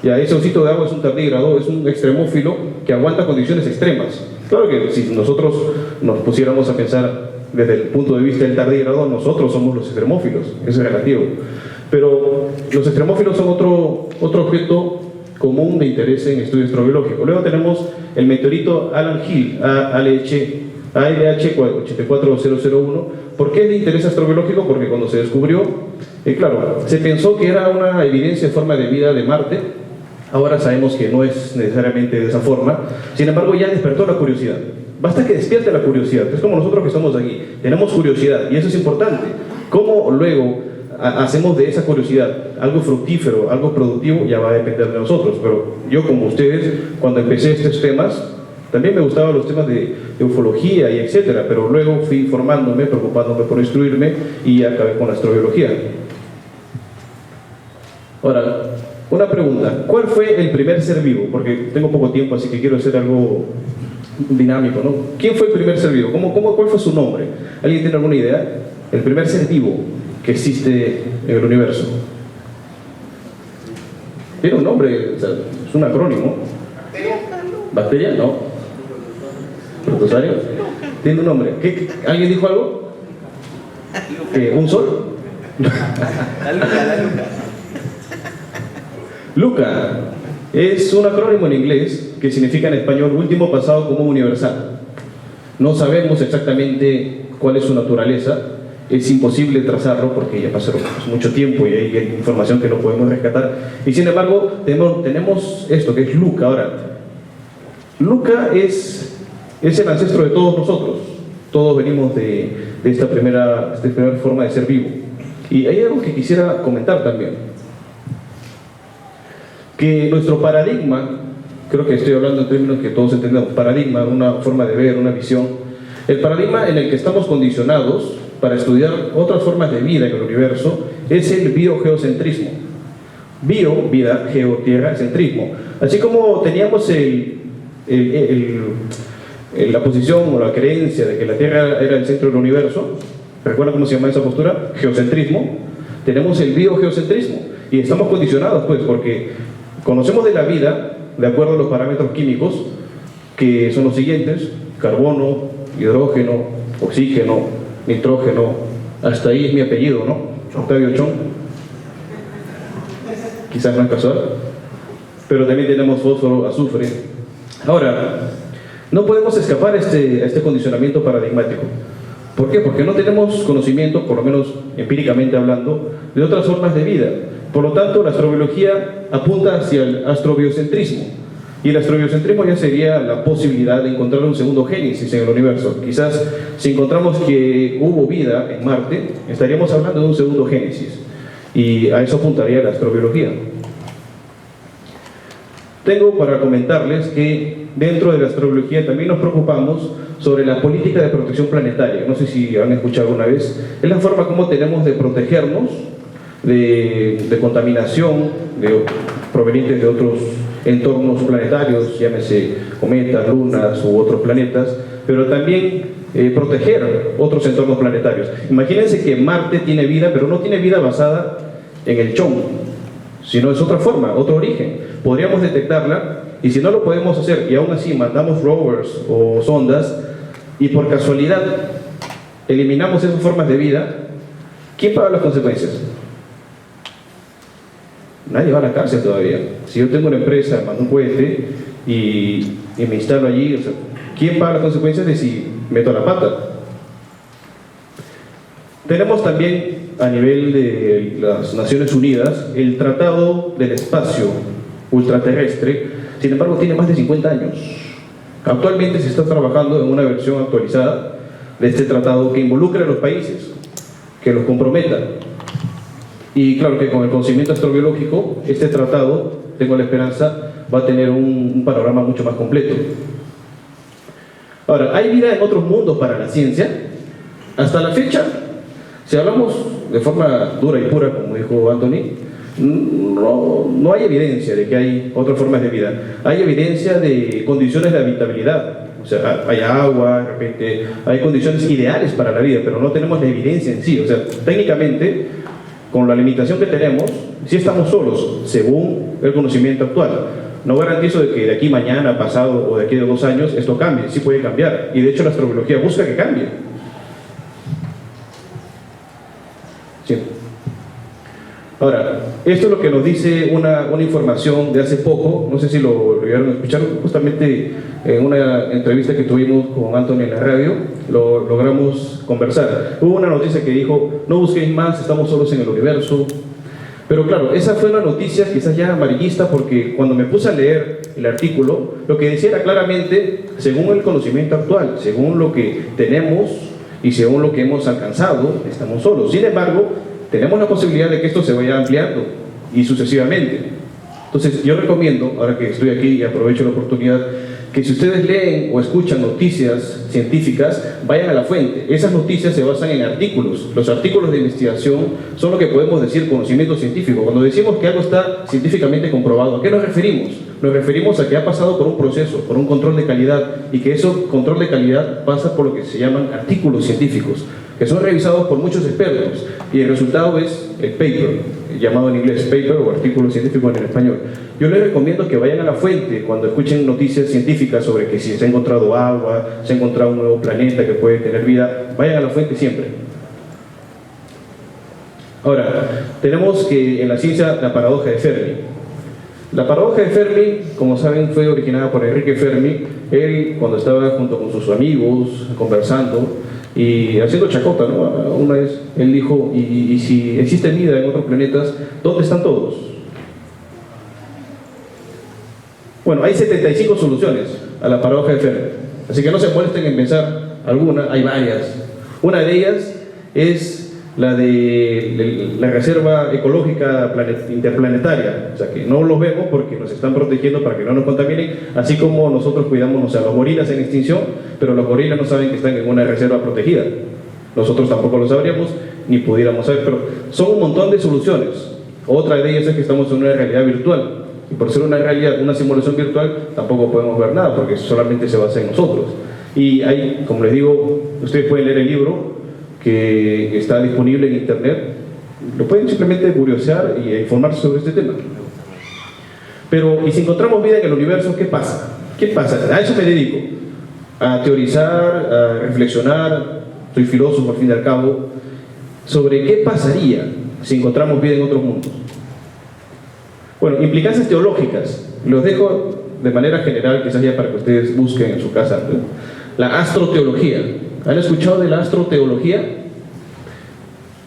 Speaker 5: Ya, ese osito de agua es un tardígrado, es un extremófilo que aguanta condiciones extremas. Claro que si nosotros nos pusiéramos a pensar desde el punto de vista del tardígrado, nosotros somos los extremófilos, eso es relativo. Pero los extremófilos son otro objeto común de interés en estudio astrobiológico. Luego tenemos el meteorito Alan Hill, ALH84001. ¿Por qué es de interés astrobiológico? Porque cuando se descubrió, claro, se pensó que era una evidencia de forma de vida de Marte. Ahora sabemos que no es necesariamente de esa forma. Sin embargo, ya despertó la curiosidad. Basta que despierte la curiosidad. Es como nosotros que estamos aquí. Tenemos curiosidad y eso es importante. ¿Cómo luego hacemos de esa curiosidad algo fructífero, algo productivo? Ya va a depender de nosotros. Pero yo, como ustedes, cuando empecé estos temas, también me gustaban los temas de ufología y etcétera, pero luego fui formándome, preocupándome por instruirme y acabé con la astrobiología. Ahora, una pregunta: ¿cuál fue el primer ser vivo? Porque tengo poco tiempo, así que quiero hacer algo dinámico, ¿no? ¿Quién fue el primer ser vivo? ¿Cuál fue su nombre? ¿Alguien tiene alguna idea? El primer ser vivo que existe en el universo. Tiene un nombre, o sea, es un acrónimo. ¿Bacteria? No. ¿Protozoario? Tiene un nombre. ¿Alguien dijo algo? ¿Un sol?
Speaker 4: La Luca.
Speaker 5: Luca es un acrónimo en inglés que significa en español último pasado común universal. No sabemos exactamente cuál es su naturaleza, es imposible trazarlo porque ya pasó mucho tiempo y hay información que no podemos rescatar. Y sin embargo, tenemos esto que es Luca. Ahora, Luca es el ancestro de todos nosotros. Todos venimos de esta primera forma de ser vivo. Y hay algo que quisiera comentar también. Que nuestro paradigma, creo que estoy hablando en términos que todos entendemos, paradigma, una forma de ver, una visión, el paradigma en el que estamos condicionados para estudiar otras formas de vida en el universo es el biogeocentrismo. Bio, vida, geo, tierra, centrismo. Así como teníamos la posición o la creencia de que la Tierra era el centro del universo, ¿recuerdan cómo se llama esa postura? Geocentrismo. Tenemos el biogeocentrismo y estamos condicionados pues porque conocemos de la vida de acuerdo a los parámetros químicos que son los siguientes: carbono, hidrógeno, oxígeno, nitrógeno. Hasta ahí es mi apellido, ¿no? Octavio Chong. Quizás no es casual. Pero también tenemos fósforo, azufre. Ahora, no podemos escapar a este condicionamiento paradigmático. ¿Por qué? Porque no tenemos conocimiento, por lo menos empíricamente hablando, de otras formas de vida. Por lo tanto, la astrobiología apunta hacia el astrobiocentrismo. Y el astrobiocentrismo ya sería la posibilidad de encontrar un segundo génesis en el universo. Quizás si encontramos que hubo vida en Marte, estaríamos hablando de un segundo génesis. Y a eso apuntaría la astrobiología. tengo para comentarles que dentro de la astrología también nos preocupamos sobre la política de protección planetaria. No sé si han escuchado alguna vez. Es la forma como tenemos de protegernos de contaminación provenientes de otros entornos planetarios, llámese cometas, lunas u otros planetas, pero también proteger otros entornos planetarios. Imagínense que Marte tiene vida, pero no tiene vida basada en el chon, sino es otra forma, otro origen. Podríamos detectarla, y si no lo podemos hacer y aún así mandamos rovers o sondas y por casualidad eliminamos esas formas de vida, ¿quién paga las consecuencias? Nadie va a la cárcel todavía. Si yo tengo una empresa, mando un cohete y me instalo allí, o sea, ¿quién paga las consecuencias de si meto la pata? Tenemos también a nivel de las Naciones Unidas el Tratado del Espacio Ultraterrestre. Sin embargo, tiene más de 50 años. Actualmente se está trabajando en una versión actualizada de este tratado que involucre a los países, que los comprometa. Y claro que con el conocimiento astrobiológico, este tratado, tengo la esperanza, va a tener un panorama mucho más completo. Ahora, ¿hay vida en otros mundos para la ciencia? Hasta la fecha, si hablamos de forma dura y pura, como dijo Anthony, no hay evidencia de que hay otras formas de vida. Hay evidencia de condiciones de habitabilidad. O sea, hay agua, de repente hay condiciones ideales para la vida, pero no tenemos la evidencia en sí. O sea, técnicamente, con la limitación que tenemos, sí estamos solos, según el conocimiento actual. No garantizo de que de aquí mañana, pasado o de aquí a 2 años esto cambie, sí puede cambiar. Y de hecho la astrobiología busca que cambie. Sí. Ahora, esto es lo que nos dice una información de hace poco, no sé si lo llegaron a escuchar, justamente en una entrevista que tuvimos con Anthony en la radio, lo logramos conversar. Hubo una noticia que dijo, no busquéis más, estamos solos en el universo. Pero claro, esa fue una noticia quizás ya amarillista, porque cuando me puse a leer el artículo, lo que decía era claramente, según el conocimiento actual, según lo que tenemos y según lo que hemos alcanzado, estamos solos. Sin embargo, tenemos la posibilidad de que esto se vaya ampliando y sucesivamente. Entonces yo recomiendo, ahora que estoy aquí y aprovecho la oportunidad, que si ustedes leen o escuchan noticias científicas, vayan a la fuente. Esas noticias se basan en artículos. Los artículos de investigación son lo que podemos decir conocimiento científico. Cuando decimos que algo está científicamente comprobado, ¿a qué nos referimos? Nos referimos a que ha pasado por un proceso, por un control de calidad, y que ese control de calidad pasa por lo que se llaman artículos científicos, que son revisados por muchos expertos, y el resultado es el paper, llamado en inglés paper o artículo científico en el español. Yo les recomiendo que vayan a la fuente cuando escuchen noticias científicas sobre que si se ha encontrado agua, se ha encontrado un nuevo planeta que puede tener vida, vayan a la fuente siempre. Ahora, tenemos que en la ciencia la paradoja de Fermi. La paradoja de Fermi, como saben, fue originada por Enrique Fermi. Él, cuando estaba junto con sus amigos, conversando y haciendo chacota, ¿no? Una vez él dijo, y si existe vida en otros planetas, ¿dónde están todos? Bueno, hay 75 soluciones a la paradoja de Fermi, así que no se molesten en pensar alguna, hay varias. Una de ellas es la de la reserva ecológica interplanetaria, o sea que no los vemos porque nos están protegiendo para que no nos contaminen, así como nosotros cuidamos, o sea, los gorilas en extinción, pero los gorilas no saben que están en una reserva protegida. Nosotros tampoco lo sabríamos, ni pudiéramos saber, pero son un montón de soluciones. Otra de ellas es que estamos en una realidad virtual, y por ser una realidad, una simulación virtual, tampoco podemos ver nada, porque solamente se basa en nosotros. Y hay, como les digo, ustedes pueden leer el libro, que está disponible en internet, lo pueden simplemente curiosear y informarse sobre este tema. Pero, y si encontramos vida en el universo, ¿qué pasa? ¿Qué pasa? A eso me dedico, a teorizar, a reflexionar, soy filósofo al fin y al cabo, sobre qué pasaría si encontramos vida en otros mundos. Bueno, implicancias teológicas, los dejo de manera general, quizás ya para que ustedes busquen en su casa, ¿no? La astroteología. ¿Han escuchado de la astroteología?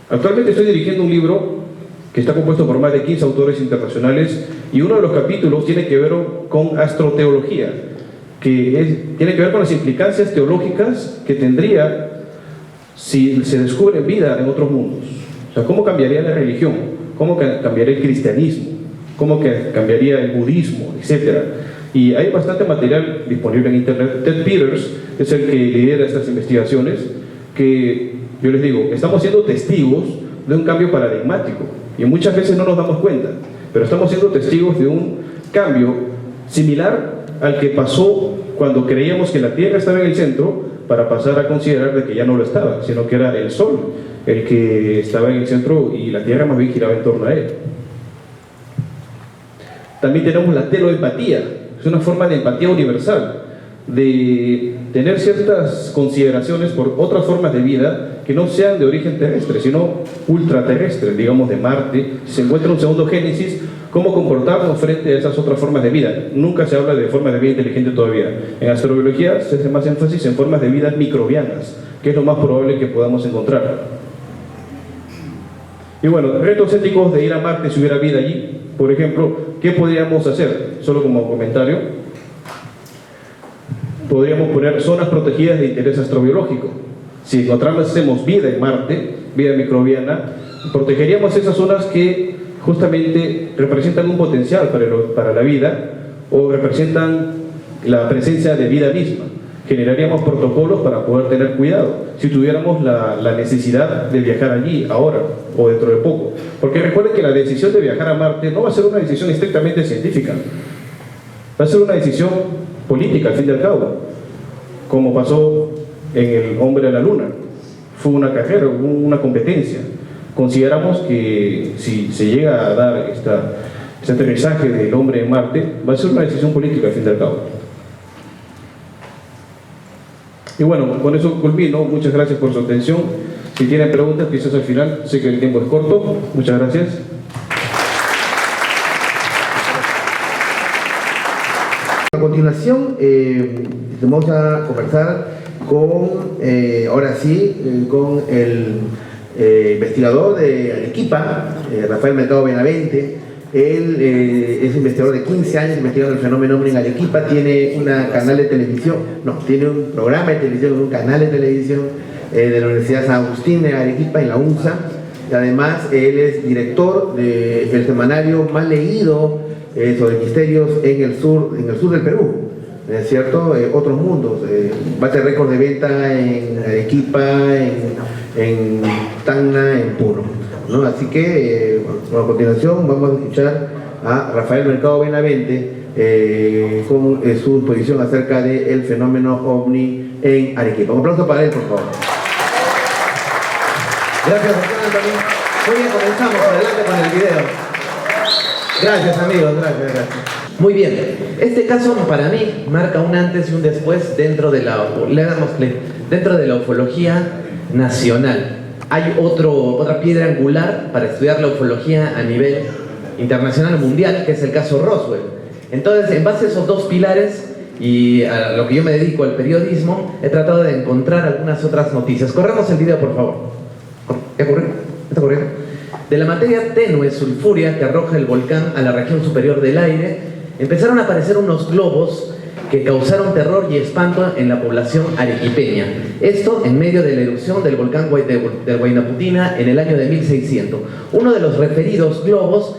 Speaker 5: Actualmente estoy dirigiendo un libro que está compuesto por más de 15 autores internacionales, y uno de los capítulos tiene que ver con astroteología, tiene que ver con las implicancias teológicas que tendría si se descubre vida en otros mundos. O sea, ¿cómo cambiaría la religión? ¿Cómo cambiaría el cristianismo? cómo que cambiaría el budismo, etc. Y hay bastante material disponible en internet. Ted Peters es el que lidera estas investigaciones, que yo les digo, estamos siendo testigos de un cambio paradigmático y muchas veces no nos damos cuenta, pero estamos siendo testigos de un cambio similar al que pasó cuando creíamos que la Tierra estaba en el centro, para pasar a considerar de que ya no lo estaba, sino que era el Sol el que estaba en el centro y la Tierra más bien giraba en torno a él. También tenemos la teloempatía, es una forma de empatía universal, de tener ciertas consideraciones por otras formas de vida que no sean de origen terrestre, sino ultraterrestre, digamos de Marte. Si se encuentra un segundo Génesis, ¿cómo comportarnos frente a esas otras formas de vida? Nunca se habla de formas de vida inteligente todavía. En astrobiología se hace más énfasis en formas de vida microbianas, que es lo más probable que podamos encontrar. Y bueno, retos éticos de ir a Marte si hubiera vida allí. Por ejemplo, ¿qué podríamos hacer? Solo como comentario, podríamos poner zonas protegidas de interés astrobiológico. Si encontrásemos vida en Marte, vida microbiana, protegeríamos esas zonas que justamente representan un potencial para la vida o representan la presencia de vida misma. Generaríamos protocolos para poder tener cuidado si tuviéramos la necesidad de viajar allí ahora o dentro de poco. Porque recuerden que la decisión de viajar a Marte no va a ser una decisión estrictamente científica, va a ser una decisión política al fin y al cabo, como pasó en el hombre a la luna. Fue una carrera, una competencia. Consideramos que si se llega a dar este aterrizaje del hombre en Marte, va a ser una decisión política al fin y al cabo. Y bueno, con eso culmino. Muchas gracias por su atención. Si tienen preguntas, quizás al final, sé que el tiempo es corto. Muchas gracias.
Speaker 2: A continuación, vamos a conversar con, ahora sí, con el investigador de Arequipa, Rafael Mercado Benavente. Él es investigador de 15 años investigando el fenómeno ovni en Arequipa. Tiene un canal de televisión, tiene un programa de televisión, un canal de televisión de la Universidad San Agustín de Arequipa, en la UNSA. Y además, él es director del semanario más leído sobre misterios en el sur del Perú, ¿es cierto? Otros mundos, bate récord de venta en Arequipa, en Tacna, en Puno, ¿no? Así que a continuación vamos a escuchar a Rafael Mercado Benavente con su exposición acerca del fenómeno ovni en Arequipa. Un aplauso para él, por favor. Gracias, doctor Antonio. Muy bien, comenzamos. Adelante con el video. Gracias, amigos. Gracias.
Speaker 6: Muy bien, este caso para mí marca un antes y un después dentro de la ufología nacional. Hay otra piedra angular para estudiar la ufología a nivel internacional mundial, que es el caso Roswell. Entonces, en base a esos dos pilares y a lo que yo me dedico al periodismo, he tratado de encontrar algunas otras noticias. Corremos el video, por favor. ¿Está corriendo? De la materia tenue sulfúrea que arroja el volcán a la región superior del aire, empezaron a aparecer unos globos que causaron terror y espanto en la población arequipeña. Esto en medio de la erupción del volcán del Huayna en el año de 1600. Uno de los referidos globos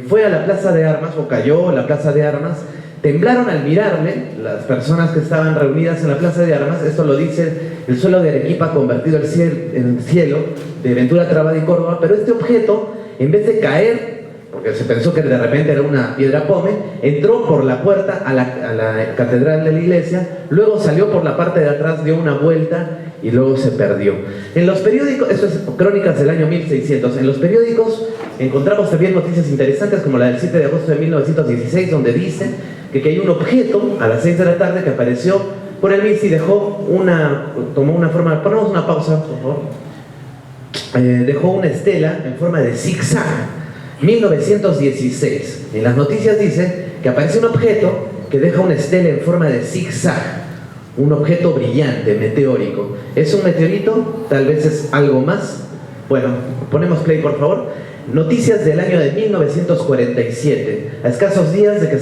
Speaker 6: fue a la Plaza de Armas, o cayó a la Plaza de Armas. Temblaron al mirarle las personas que estaban reunidas en la Plaza de Armas. Esto lo dice el suelo de Arequipa convertido en cielo de Ventura Trabada y Córdoba. Pero este objeto, en vez de caer, porque se pensó que de repente era una piedra pómez, entró por la puerta a la catedral de la iglesia, luego salió por la parte de atrás, dio una vuelta y luego se perdió. En los periódicos, esto es crónicas del año 1600, en los periódicos encontramos también noticias interesantes como la del 7 de agosto de 1916, donde dice que hay un objeto a las 6 de la tarde que apareció por el MIS y tomó una forma, ponemos una pausa, por favor, dejó una estela en forma de zigzag. 1916. En las noticias dice que aparece un objeto que deja una estela en forma de zigzag, un objeto brillante, meteórico. ¿Es un meteorito? Tal vez es algo más. Bueno, ponemos play, por favor. Noticias del año de 1947. A escasos días de que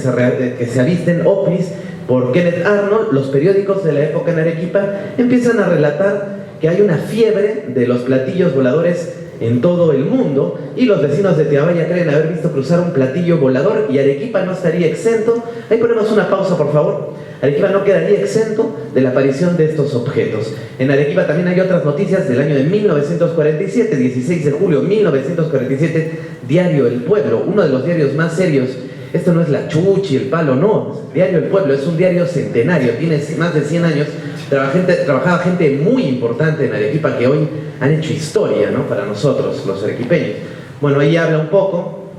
Speaker 6: se avisten ovnis por Kenneth Arnold, los periódicos de la época en Arequipa empiezan a relatar que hay una fiebre de los platillos voladores en todo el mundo, y los vecinos de Tiabaya creen haber visto cruzar un platillo volador, y Arequipa no estaría exento. Ahí ponemos una pausa, por favor. Arequipa no quedaría exento de la aparición de estos objetos. En Arequipa también hay otras noticias del año de 1947, 16 de julio 1947, Diario El Pueblo, uno de los diarios más serios. Esto no es la Chuchi, el Palo, no. Diario El Pueblo es un diario centenario, tiene más de 100 años. Trabajaba gente muy importante en Arequipa que hoy han hecho historia, ¿no?, para nosotros, los arequipeños. Bueno, ahí habla un poco.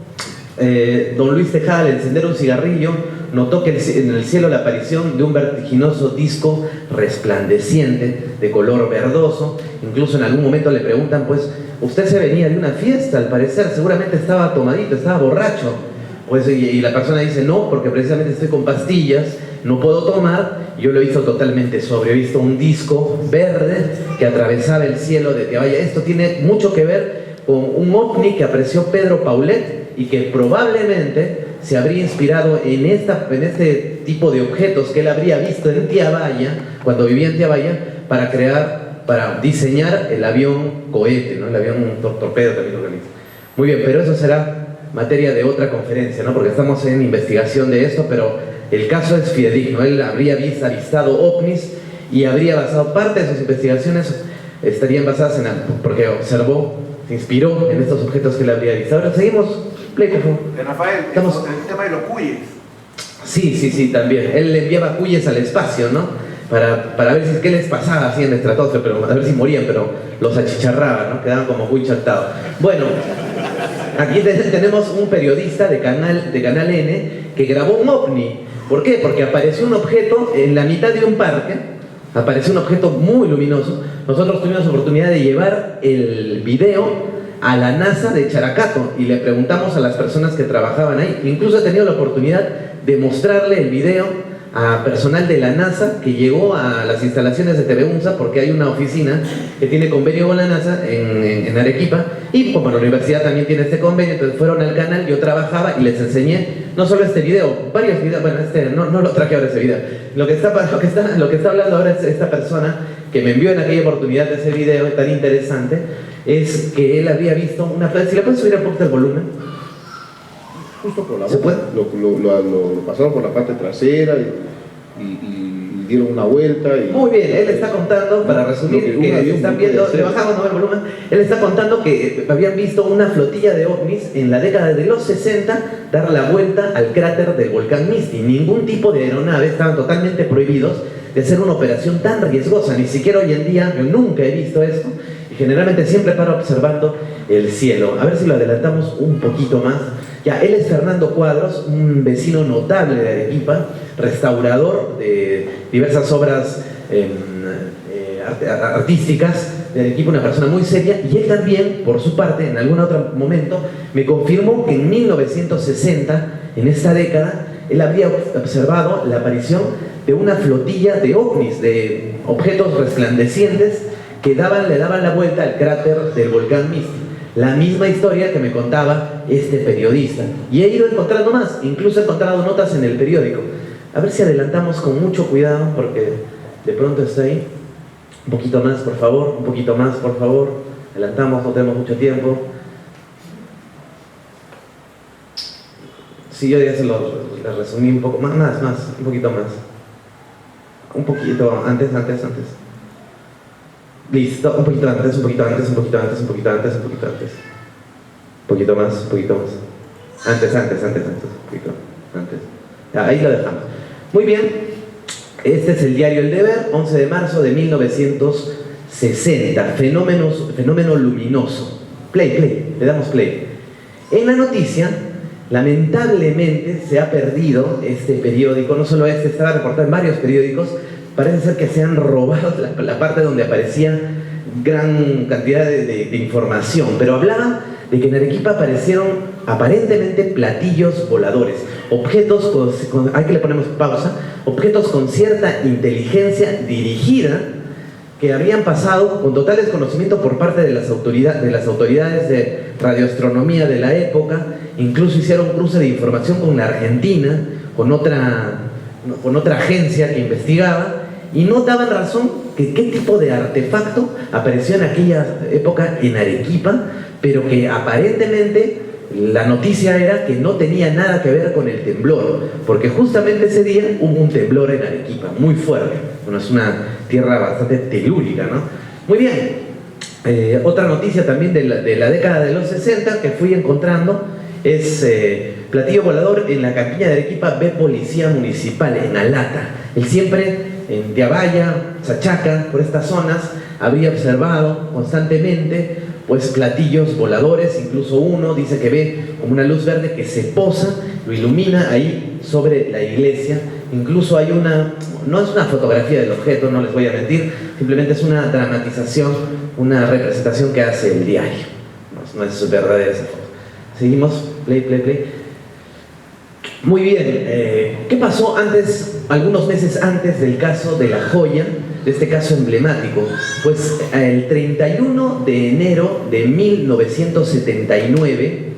Speaker 6: Don Luis Tejada, al encender un cigarrillo, notó que en el cielo la aparición de un vertiginoso disco resplandeciente de color verdoso. Incluso en algún momento le preguntan, pues, usted se venía de una fiesta, al parecer, seguramente estaba tomadito, estaba borracho. Pues, y la persona dice, no, porque precisamente estoy con pastillas, no puedo tomar. Yo lo he visto totalmente sobrio, he visto un disco verde que atravesaba el cielo de Tiabaya. Esto tiene mucho que ver con un ovni que apreció Pedro Paulet y que probablemente se habría inspirado en este tipo de objetos que él habría visto en Tiabaya, cuando vivía en Tiabaya, para diseñar el avión cohete, ¿no?, el avión torpedo también lo realiza. Muy bien, pero eso será materia de otra conferencia, ¿no?, porque estamos en investigación de esto, pero el caso es fidedigno. Él habría avistado ovnis y habría basado parte de sus investigaciones, estarían basadas porque observó, se inspiró en estos objetos que él habría visto. Ahora seguimos. Play, por favor.
Speaker 7: Rafael, el tema de los cuyes.
Speaker 6: Sí, también. Él le enviaba cuyes al espacio, ¿no?, para ver qué les pasaba así en la estratosfera, pero a ver si morían, pero los achicharraban, ¿no?, quedaban como muy chatados. Bueno, aquí tenemos un periodista de Canal N que grabó un ovni. ¿Por qué? Porque apareció un objeto en la mitad de un parque, apareció un objeto muy luminoso. Nosotros tuvimos la oportunidad de llevar el video a la NASA de Characato y le preguntamos a las personas que trabajaban ahí. Incluso he tenido la oportunidad de mostrarle el video a personal de la NASA que llegó a las instalaciones de TV UNSA, porque hay una oficina que tiene convenio con la NASA en Arequipa, y como la universidad también tiene este convenio, entonces fueron al canal, yo trabajaba y les enseñé no solo este video, varios videos. Bueno, no lo traje ahora ese video. Lo que está hablando ahora es esta persona que me envió en aquella oportunidad de ese video tan interesante, es que él había visto una... Si le puedes subir un poquito el volumen.
Speaker 8: Justo por la
Speaker 6: ¿Se
Speaker 8: boca.
Speaker 6: puede?
Speaker 8: Lo pasaron por la parte trasera y dieron una vuelta.
Speaker 6: Muy bien, él está contando, para resumir, que están viendo, le bajamos el volumen, él está contando que habían visto una flotilla de ovnis en la década de los 60 dar la vuelta al cráter del volcán Misti. Ningún tipo de aeronave, estaban totalmente prohibidos de hacer una operación tan riesgosa. Ni siquiera hoy en día, yo nunca he visto esto, y generalmente siempre paro observando el cielo. A ver si lo adelantamos un poquito más. Ya, él es Fernando Cuadros, un vecino notable de Arequipa, restaurador de diversas obras artísticas de Arequipa, una persona muy seria, y él también, por su parte, en algún otro momento, me confirmó que en 1960, en esta década, él habría observado la aparición de una flotilla de ovnis, de objetos resplandecientes que le daban la vuelta al cráter del volcán Misti. La misma historia que me contaba este periodista. Y he ido encontrando más, incluso he encontrado notas en el periódico. A ver si adelantamos con mucho cuidado, porque de pronto está ahí. Un poquito más, por favor, un poquito más, por favor. Adelantamos, no tenemos mucho tiempo. Sí, yo ya se lo resumí un poco, más, un poquito más. Un poquito, antes. Listo, un poquito antes. Un poquito más. Antes, un poquito antes. Ya, ahí lo dejamos. Muy bien, este es el diario El Deber, 11 de marzo de 1960. Fenómeno luminoso. Play, le damos play. En la noticia, lamentablemente se ha perdido este periódico, no solo este, estaba reportado en varios periódicos. Parece ser que se han robado la parte donde aparecía gran cantidad de información, pero hablaba de que en Arequipa aparecieron aparentemente platillos voladores, objetos hay que le ponemos pausa, objetos con cierta inteligencia dirigida que habían pasado con total desconocimiento por parte de las autoridades de radioastronomía de la época. Incluso hicieron cruce de información con la Argentina, con otra agencia que investigaba, y no daban razón que qué tipo de artefacto apareció en aquella época en Arequipa pero que aparentemente la noticia era que no tenía nada que ver con el temblor, porque justamente ese día hubo un temblor en Arequipa, muy fuerte. Bueno, es una tierra bastante telúrica, ¿no? Muy bien. Otra noticia también de la década de los 60 que fui encontrando es platillo volador en la campiña de Arequipa, ve policía municipal en Alata. Él siempre en Tiabaya, Sachaca, por estas zonas, había observado constantemente pues platillos voladores, incluso uno dice que ve como una luz verde que se posa, lo ilumina ahí sobre la iglesia. Incluso hay no es una fotografía del objeto, no les voy a mentir, simplemente es una dramatización, una representación que hace el diario. No es verdadera esa foto. Seguimos, play. Muy bien, ¿qué pasó algunos meses antes del caso de La Joya, de este caso emblemático? Pues el 31 de enero de 1979,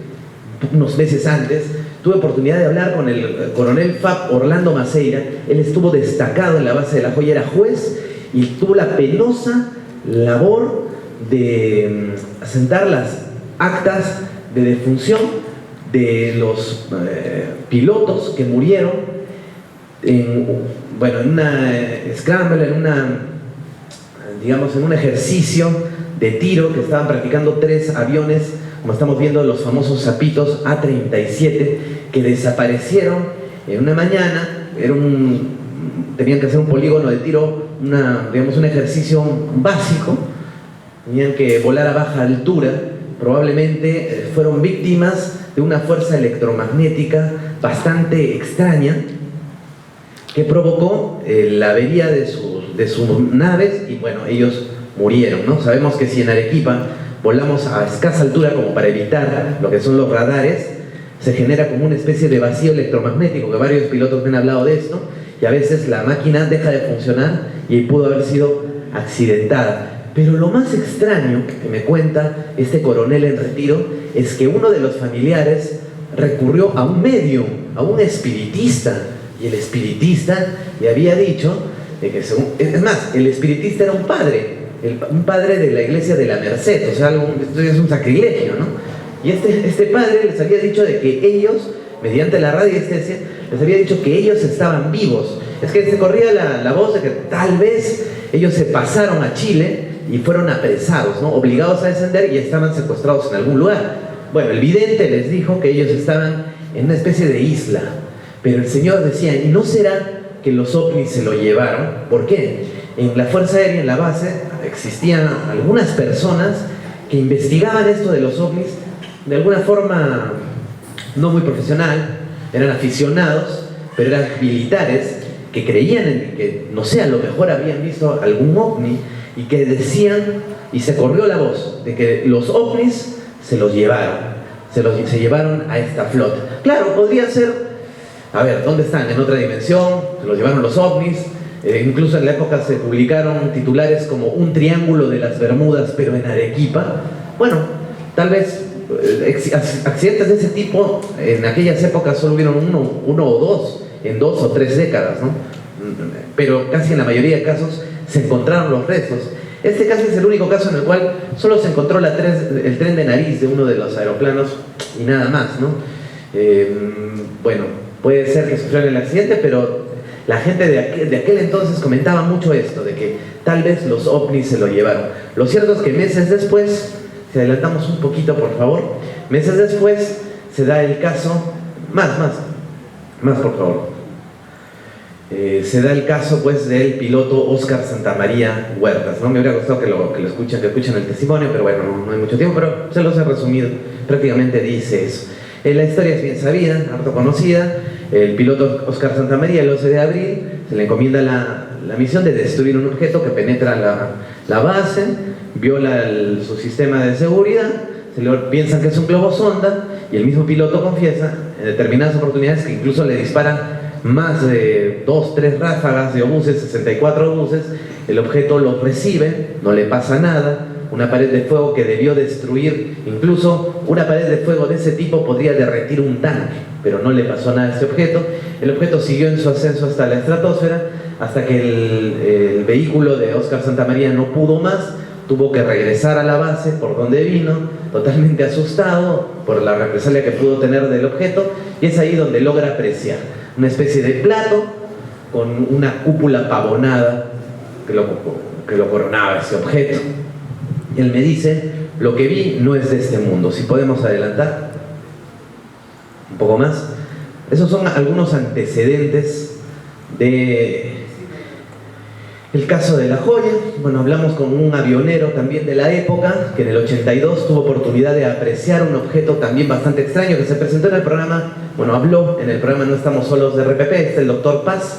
Speaker 6: unos meses antes, tuve oportunidad de hablar con el coronel FAP Orlando Maceira. Él estuvo destacado en la base de La Joya, era juez, y tuvo la penosa labor de asentar las actas de defunción de los pilotos que murieron en una scramble, en un ejercicio de tiro que estaban practicando 3 aviones, como estamos viendo, los famosos Zapitos A-37, que desaparecieron en una mañana. Tenían que hacer un polígono de tiro, un ejercicio básico, tenían que volar a baja altura. Probablemente fueron víctimas de una fuerza electromagnética bastante extraña que provocó la avería de sus naves, y bueno, ellos murieron, ¿no? Sabemos que si en Arequipa volamos a escasa altura, como para evitar lo que son los radares, se genera como una especie de vacío electromagnético, que varios pilotos me han hablado de esto, y a veces la máquina deja de funcionar y pudo haber sido accidentada. Pero lo más extraño que me cuenta este coronel en retiro es que uno de los familiares recurrió a un medium, a un espiritista, y el espiritista le había dicho que es más, el espiritista era un padre de la iglesia de la Merced, o sea, esto es un sacrilegio, ¿no? Y este padre les había dicho de que ellos, mediante la radiestesia, les había dicho que ellos estaban vivos. Es que se corría la voz de que tal vez ellos se pasaron a Chile y fueron apresados, ¿no? Obligados a descender y estaban secuestrados en algún lugar. Bueno, el vidente les dijo que ellos estaban en una especie de isla, pero el señor decía, ¿y no será que los ovnis se lo llevaron? ¿Por qué? En la Fuerza Aérea, en la base, existían algunas personas que investigaban esto de los ovnis de alguna forma no muy profesional, eran aficionados, pero eran militares que creían en que, no sé, a lo mejor habían visto algún ovni, y que decían, y se corrió la voz, de que los ovnis se los llevaron, se llevaron a esta flota. Claro, podría ser, a ver, ¿dónde están? En otra dimensión, se los llevaron los ovnis. Incluso en la época se publicaron titulares como un triángulo de las Bermudas, pero en Arequipa. Bueno, tal vez accidentes de ese tipo en aquellas épocas solo hubieron uno o dos en 2 o 3 décadas, ¿no? Pero casi en la mayoría de casos se encontraron los restos. Este caso es el único caso en el cual solo se encontró el tren de nariz de uno de los aeroplanos y nada más, ¿no? Bueno, puede ser que sufrieron el accidente, pero la gente de aquel entonces comentaba mucho esto, de que tal vez los ovnis se lo llevaron. Lo cierto es que meses después, si adelantamos un poquito por favor, meses después se da el caso, más por favor. Se da el caso pues del piloto Óscar Santamaría Huertas, ¿no? Me hubiera gustado que lo escuchen el testimonio, pero bueno, no hay mucho tiempo, pero se los he resumido. Prácticamente dice eso. La historia es bien sabida, harto conocida. El piloto Óscar Santamaría, el 11 de abril, se le encomienda la misión de destruir un objeto que penetra la base, viola su sistema de seguridad, piensan que es un globo sonda, y el mismo piloto confiesa en determinadas oportunidades que incluso le disparan más de 2-3 ráfagas de obuses, 64 obuses. El objeto los recibe, no le pasa nada. Una pared de fuego que debió destruir, incluso una pared de fuego de ese tipo podría derretir un tanque, pero no le pasó nada a ese objeto. El objeto siguió en su ascenso hasta la estratosfera, hasta que el vehículo de Óscar Santamaría no pudo más, tuvo que regresar a la base por donde vino, totalmente asustado por la represalia que pudo tener del objeto, y es ahí donde logra apreciar una especie de plato con una cúpula pavonada que lo coronaba ese objeto. Él me dice: lo que vi no es de este mundo. Si podemos adelantar un poco más. Esos son algunos antecedentes de el caso de La Joya. Bueno, hablamos con un avionero también de la época, que en el 82 tuvo oportunidad de apreciar un objeto también bastante extraño que se presentó en el programa, bueno, habló en el programa No Estamos Solos de RPP, es el doctor Paz,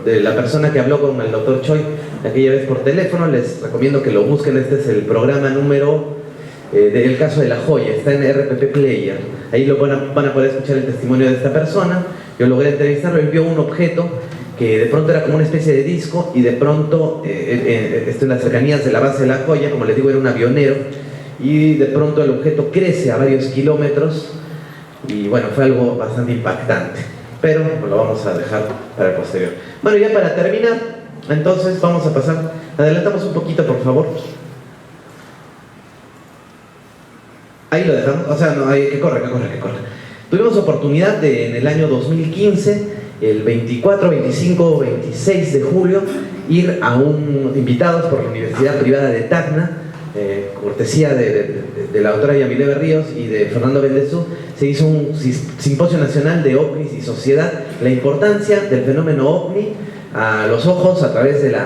Speaker 6: de la persona que habló con el doctor Choi aquella vez por teléfono. Les recomiendo que lo busquen. Este es el programa número del caso de La Joya, está en RPP Player. Ahí van a poder escuchar el testimonio de esta persona. Yo logré entrevistarlo. Él vio un objeto que de pronto era como una especie de disco, y de pronto en las cercanías de la base de La Joya, como les digo, era un avionero, y de pronto el objeto crece a varios kilómetros, y bueno, fue algo bastante impactante, pero lo vamos a dejar para el posterior. Bueno, ya para terminar, entonces vamos a pasar, adelantamos un poquito, por favor. Ahí lo dejamos, o sea, no, que corre. Tuvimos oportunidad de, en el año 2015, el 24, 25, 26 de julio, ir a invitados por la Universidad Privada de Tacna, cortesía de la doctora Yamile Berríos y de Fernando Bendezú. Se hizo un simposio nacional de ovnis y sociedad, la importancia del fenómeno ovni a los ojos a través de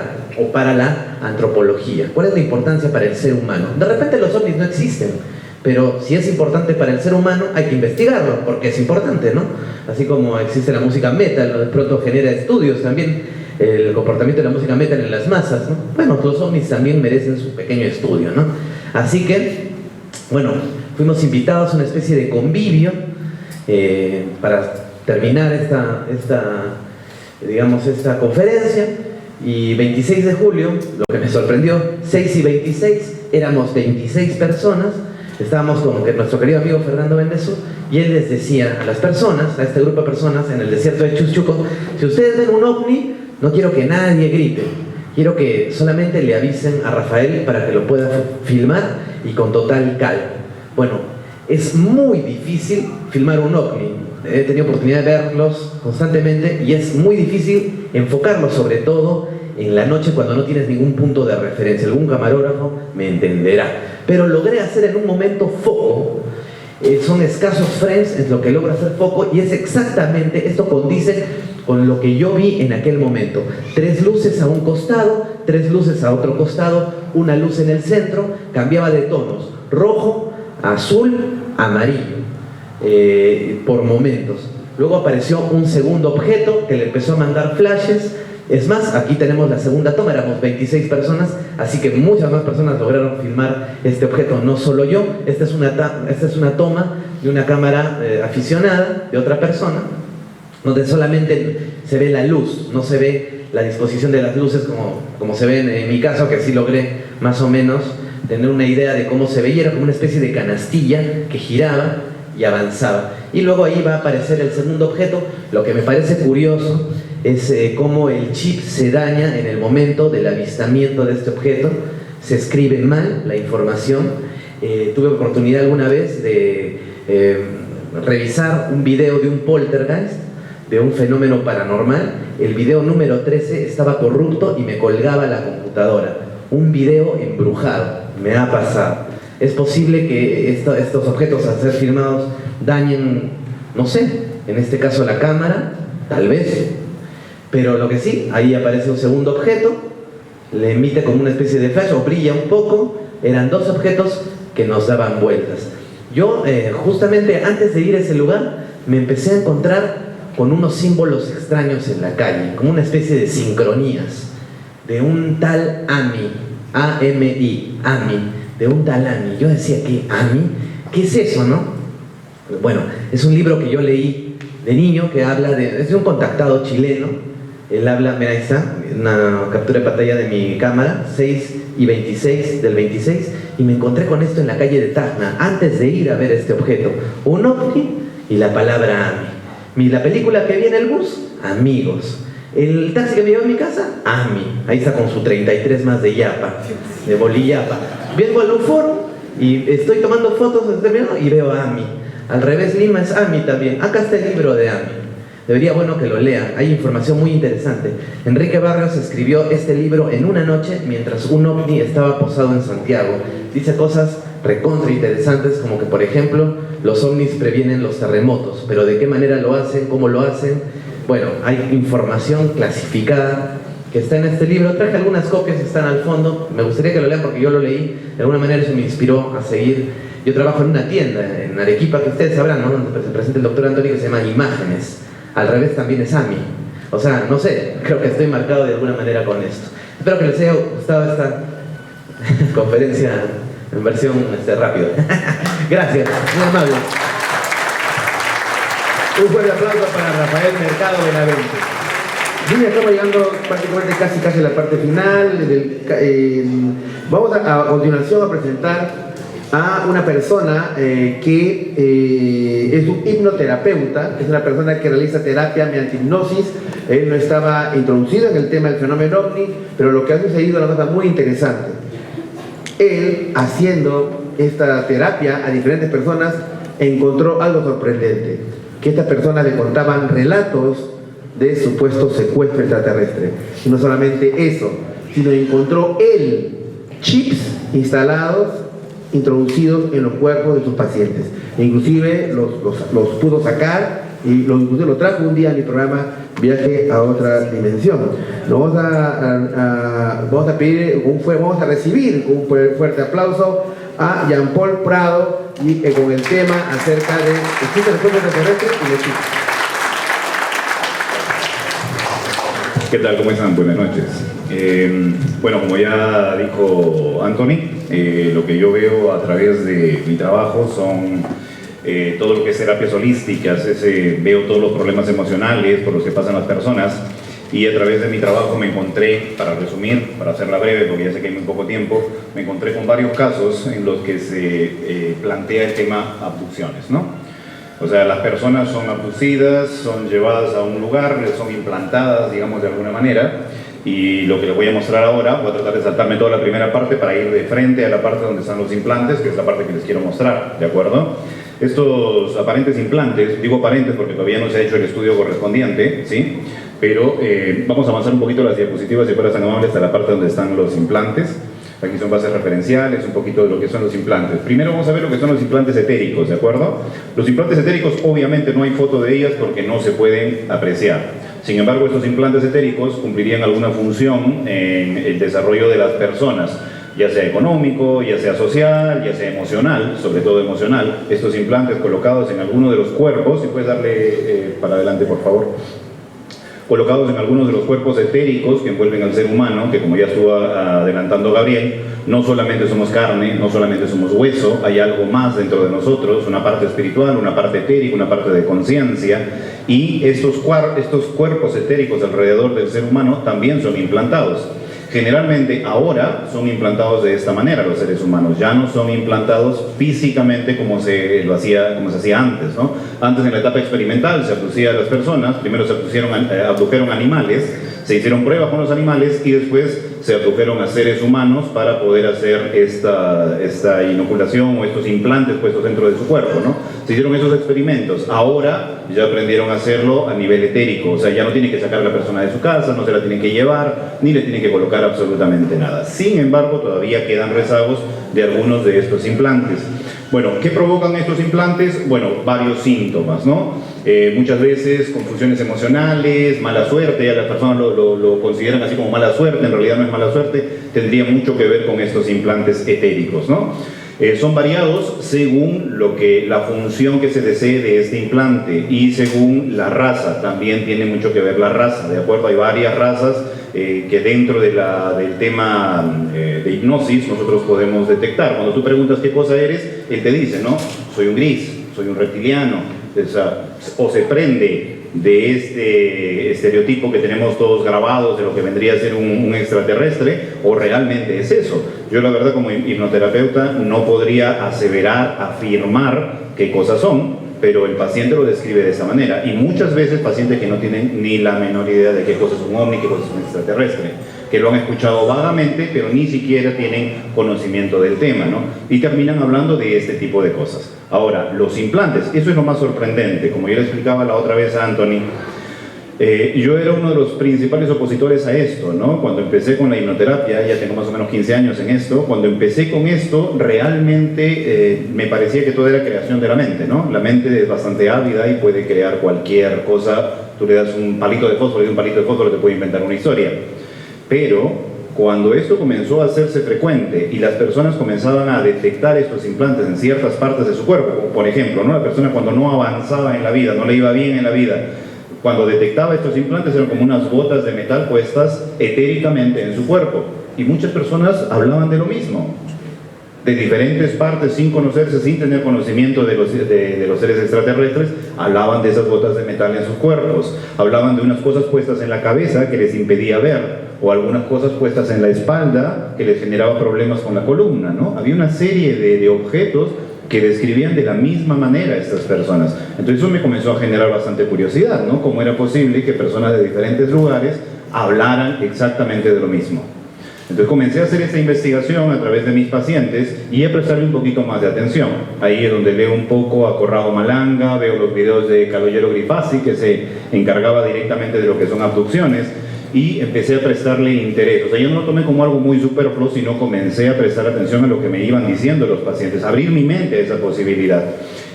Speaker 6: para la antropología. ¿Cuál es la importancia para el ser humano? De repente los ovnis no existen, pero si es importante para el ser humano, hay que investigarlo, porque es importante, ¿no? Así como existe la música metal, ¿no? De pronto genera estudios también el comportamiento de la música metal en las masas, ¿no? Bueno, los ovnis también merecen su pequeño estudio, ¿no? Así que, bueno, fuimos invitados a una especie de convivio para terminar esta conferencia. Y 26 de julio, lo que me sorprendió, 6 y 26, éramos 26 personas. Estábamos con nuestro querido amigo Fernando Bendezú, y él les decía a las personas, a este grupo de personas en el desierto de Chuschuco: si ustedes ven un ovni, no quiero que nadie grite, quiero que solamente le avisen a Rafael para que lo pueda filmar, y con total calma. Bueno, es muy difícil filmar un ovni. He tenido oportunidad de verlos constantemente, y es muy difícil enfocarlos, sobre todo en la noche cuando no tienes ningún punto de referencia. Algún camarógrafo me entenderá. Pero logré hacer en un momento foco. Son escasos frames en lo que logra hacer foco, y es exactamente, esto condice con lo que yo vi en aquel momento. 3 luces a un costado, 3 luces a otro costado, una luz en el centro, cambiaba de tonos: rojo, azul, amarillo, por momentos. Luego apareció un segundo objeto que le empezó a mandar flashes. Es más, aquí tenemos la segunda toma, éramos 26 personas, así que muchas más personas lograron filmar este objeto, no solo yo. Esta es una toma de una cámara aficionada de otra persona, donde solamente se ve la luz, no se ve la disposición de las luces como se ve en mi caso, que sí logré más o menos tener una idea de cómo se veía. Era como una especie de canastilla que giraba y avanzaba. Y luego ahí va a aparecer el segundo objeto. Lo que me parece curioso es cómo el chip se daña en el momento del avistamiento de este objeto. Se escribe mal la información. Tuve oportunidad alguna vez de revisar un video de un poltergeist, de un fenómeno paranormal. El video número 13 estaba corrupto y me colgaba la computadora. Un video embrujado, me ha pasado. Es posible que estos objetos, al ser filmados, dañen, no sé, en este caso la cámara, tal vez. Pero lo que sí, ahí aparece un segundo objeto, le emite como una especie de flash o brilla un poco. Eran 2 objetos que nos daban vueltas. Yo, justamente antes de ir a ese lugar, me empecé a encontrar con unos símbolos extraños en la calle, como una especie de sincronías, de un tal Ami, A-M-I, Ami, de un tal Ami. Yo decía, ¿qué Ami? ¿Qué es eso, no? Bueno, es un libro que yo leí de niño, que habla es de un contactado chileno. Él habla, mira, ahí está, una captura de pantalla de mi cámara, 6 y 26 del 26, y me encontré con esto en la calle de Tacna, antes de ir a ver este objeto. Un ovni y la palabra Ami. La película que vi en el bus, Amigos. El taxi que me lleva a mi casa, AMI. Ahí está con su 33 más de yapa, de bolillapa. Vengo al UFOrum y estoy tomando fotos y veo AMI. Al revés, Lima es AMI también. Acá está el libro de AMI. Debería bueno que lo lean, hay información muy interesante. Enrique Barrios escribió este libro en una noche mientras un ovni estaba posado en Santiago. Dice cosas recontra interesantes como que, por ejemplo, los ovnis previenen los terremotos, pero ¿de qué manera lo hacen? ¿Cómo lo hacen? Bueno, hay información clasificada que está en este libro. Traje algunas copias que están al fondo, me gustaría que lo lean porque yo lo leí, de alguna manera eso me inspiró a seguir. Yo trabajo en una tienda en Arequipa, que ustedes sabrán, ¿no? Donde se presenta el doctor Antonio, que se llama Imágenes. Al revés también es AMI. O sea, no sé, creo que estoy marcado de alguna manera con esto. Espero que les haya gustado esta conferencia en versión rápida. Gracias, muy amable.
Speaker 2: Un fuerte aplauso para Rafael Mercado Benavente. Bien, estamos llegando prácticamente casi a la parte final. Vamos a continuación a presentar a una persona que es un hipnoterapeuta, es una persona que realiza terapia mediante hipnosis. Él no estaba introducido en el tema del fenómeno ovni, pero lo que ha sucedido es una cosa muy interesante. Él, haciendo esta terapia a diferentes personas, encontró algo sorprendente, que estas personas le contaban relatos de supuesto secuestro extraterrestre. Y no solamente eso, sino encontró él chips instalados, introducidos en los cuerpos de sus pacientes. E inclusive los pudo sacar y inclusive lo trajo un día a mi programa Viaje a otra dimensión. Vamos a pedir vamos a recibir un fuerte aplauso a Jean Paul Prado y con el tema acerca de existe el cuerpo extraterrestre y los chips.
Speaker 9: ¿Qué tal? ¿Cómo están? Buenas noches. Bueno, como ya dijo Anthony, lo que yo veo a través de mi trabajo son todo lo que es terapias holísticas, veo todos los problemas emocionales por los que pasan las personas, y a través de mi trabajo me encontré, para resumir, para hacerla breve porque ya sé que hay muy poco tiempo, me encontré con varios casos en los que se plantea el tema abducciones, ¿no? O sea, las personas son abducidas, son llevadas a un lugar, son implantadas, digamos, de alguna manera, y lo que les voy a mostrar ahora, voy a tratar de saltarme toda la primera parte para ir de frente a la parte donde están los implantes, que es la parte que les quiero mostrar, ¿de acuerdo? Estos aparentes implantes, digo aparentes porque todavía no se ha hecho el estudio correspondiente, ¿sí? Pero vamos a avanzar un poquito las diapositivas, si fueras tan amable, hasta la parte donde están los implantes. Aquí son bases referenciales, un poquito de lo que son los implantes. Primero vamos a ver lo que son los implantes etéricos, ¿de acuerdo? Los implantes etéricos obviamente no hay foto de ellas porque no se pueden apreciar. Sin embargo, estos implantes etéricos cumplirían alguna función en el desarrollo de las personas, ya sea económico, ya sea social, ya sea emocional, sobre todo emocional. Estos implantes colocados en alguno de los cuerpos, si puedes darle para adelante por favor, colocados en algunos de los cuerpos etéricos que envuelven al ser humano, que como ya estuvo adelantando Gabriel, no solamente somos carne, no solamente somos hueso, hay algo más dentro de nosotros, una parte espiritual, una parte etérica, una parte de conciencia, y estos cuerpos etéricos alrededor del ser humano también son implantados. Generalmente ahora son implantados de esta manera los seres humanos, ya no son implantados físicamente como se hacía antes, ¿no? Antes, en la etapa experimental, se abducía a las personas, primero se abdujeron animales, se hicieron pruebas con los animales y después se abdujeron a seres humanos para poder hacer esta inoculación o estos implantes puestos dentro de su cuerpo, ¿no? Se hicieron esos experimentos. Ahora ya aprendieron a hacerlo a nivel etérico, o sea, ya no tiene que sacar a la persona de su casa, no se la tienen que llevar, ni le tienen que colocar absolutamente nada. Sin embargo, todavía quedan rezagos de algunos de estos implantes. Bueno, ¿qué provocan estos implantes? Bueno, varios síntomas, ¿no? Muchas veces confusiones emocionales, mala suerte, ya las personas lo consideran así como mala suerte, en realidad no es mala suerte, tendría mucho que ver con estos implantes etéricos, ¿no? Son variados según la función que se desee de este implante y según la raza, también tiene mucho que ver la raza, ¿de acuerdo? Hay varias razas que dentro del tema de hipnosis nosotros podemos detectar. Cuando tú preguntas qué cosa eres, él te dice, ¿no? Soy un gris, soy un reptiliano, o se prende de este estereotipo que tenemos todos grabados de lo que vendría a ser un extraterrestre, o realmente es eso. Yo la verdad como hipnoterapeuta no podría afirmar qué cosas son, pero el paciente lo describe de esa manera. Y muchas veces pacientes que no tienen ni la menor idea de qué cosa es un ovni, qué cosa es un extraterrestre, que lo han escuchado vagamente, pero ni siquiera tienen conocimiento del tema, ¿no? Y terminan hablando de este tipo de cosas. Ahora, los implantes, eso es lo más sorprendente. Como yo le explicaba la otra vez a Anthony, yo era uno de los principales opositores a esto, ¿no? Cuando empecé con la hipnoterapia, ya tengo más o menos 15 años en esto, cuando empecé con esto, realmente me parecía que todo era creación de la mente, ¿no? La mente es bastante ávida y puede crear cualquier cosa. Tú le das un palito de fósforo y un palito de fósforo te puede inventar una historia. Pero cuando esto comenzó a hacerse frecuente y las personas comenzaban a detectar estos implantes en ciertas partes de su cuerpo, como por ejemplo, ¿no? La persona cuando no avanzaba en la vida, no le iba bien en la vida, cuando detectaba estos implantes eran como unas botas de metal puestas etéricamente en su cuerpo. Y muchas personas hablaban de lo mismo, de diferentes partes, sin conocerse, sin tener conocimiento de los seres extraterrestres, hablaban de esas botas de metal en sus cuerpos, hablaban de unas cosas puestas en la cabeza que les impedía ver, o algunas cosas puestas en la espalda que les generaba problemas con la columna, ¿no? Había una serie de objetos que describían de la misma manera a estas personas. Entonces eso me comenzó a generar bastante curiosidad, ¿no? Cómo era posible que personas de diferentes lugares hablaran exactamente de lo mismo. Entonces comencé a hacer esta investigación a través de mis pacientes y a prestarle un poquito más de atención. Ahí es donde leo un poco a Corrado Malanga, veo los videos de Calogero Grifasi, que se encargaba directamente de lo que son abducciones, y empecé a prestarle interés. O sea, yo no lo tomé como algo muy superfluo, sino comencé a prestar atención a lo que me iban diciendo los pacientes, abrir mi mente a esa posibilidad.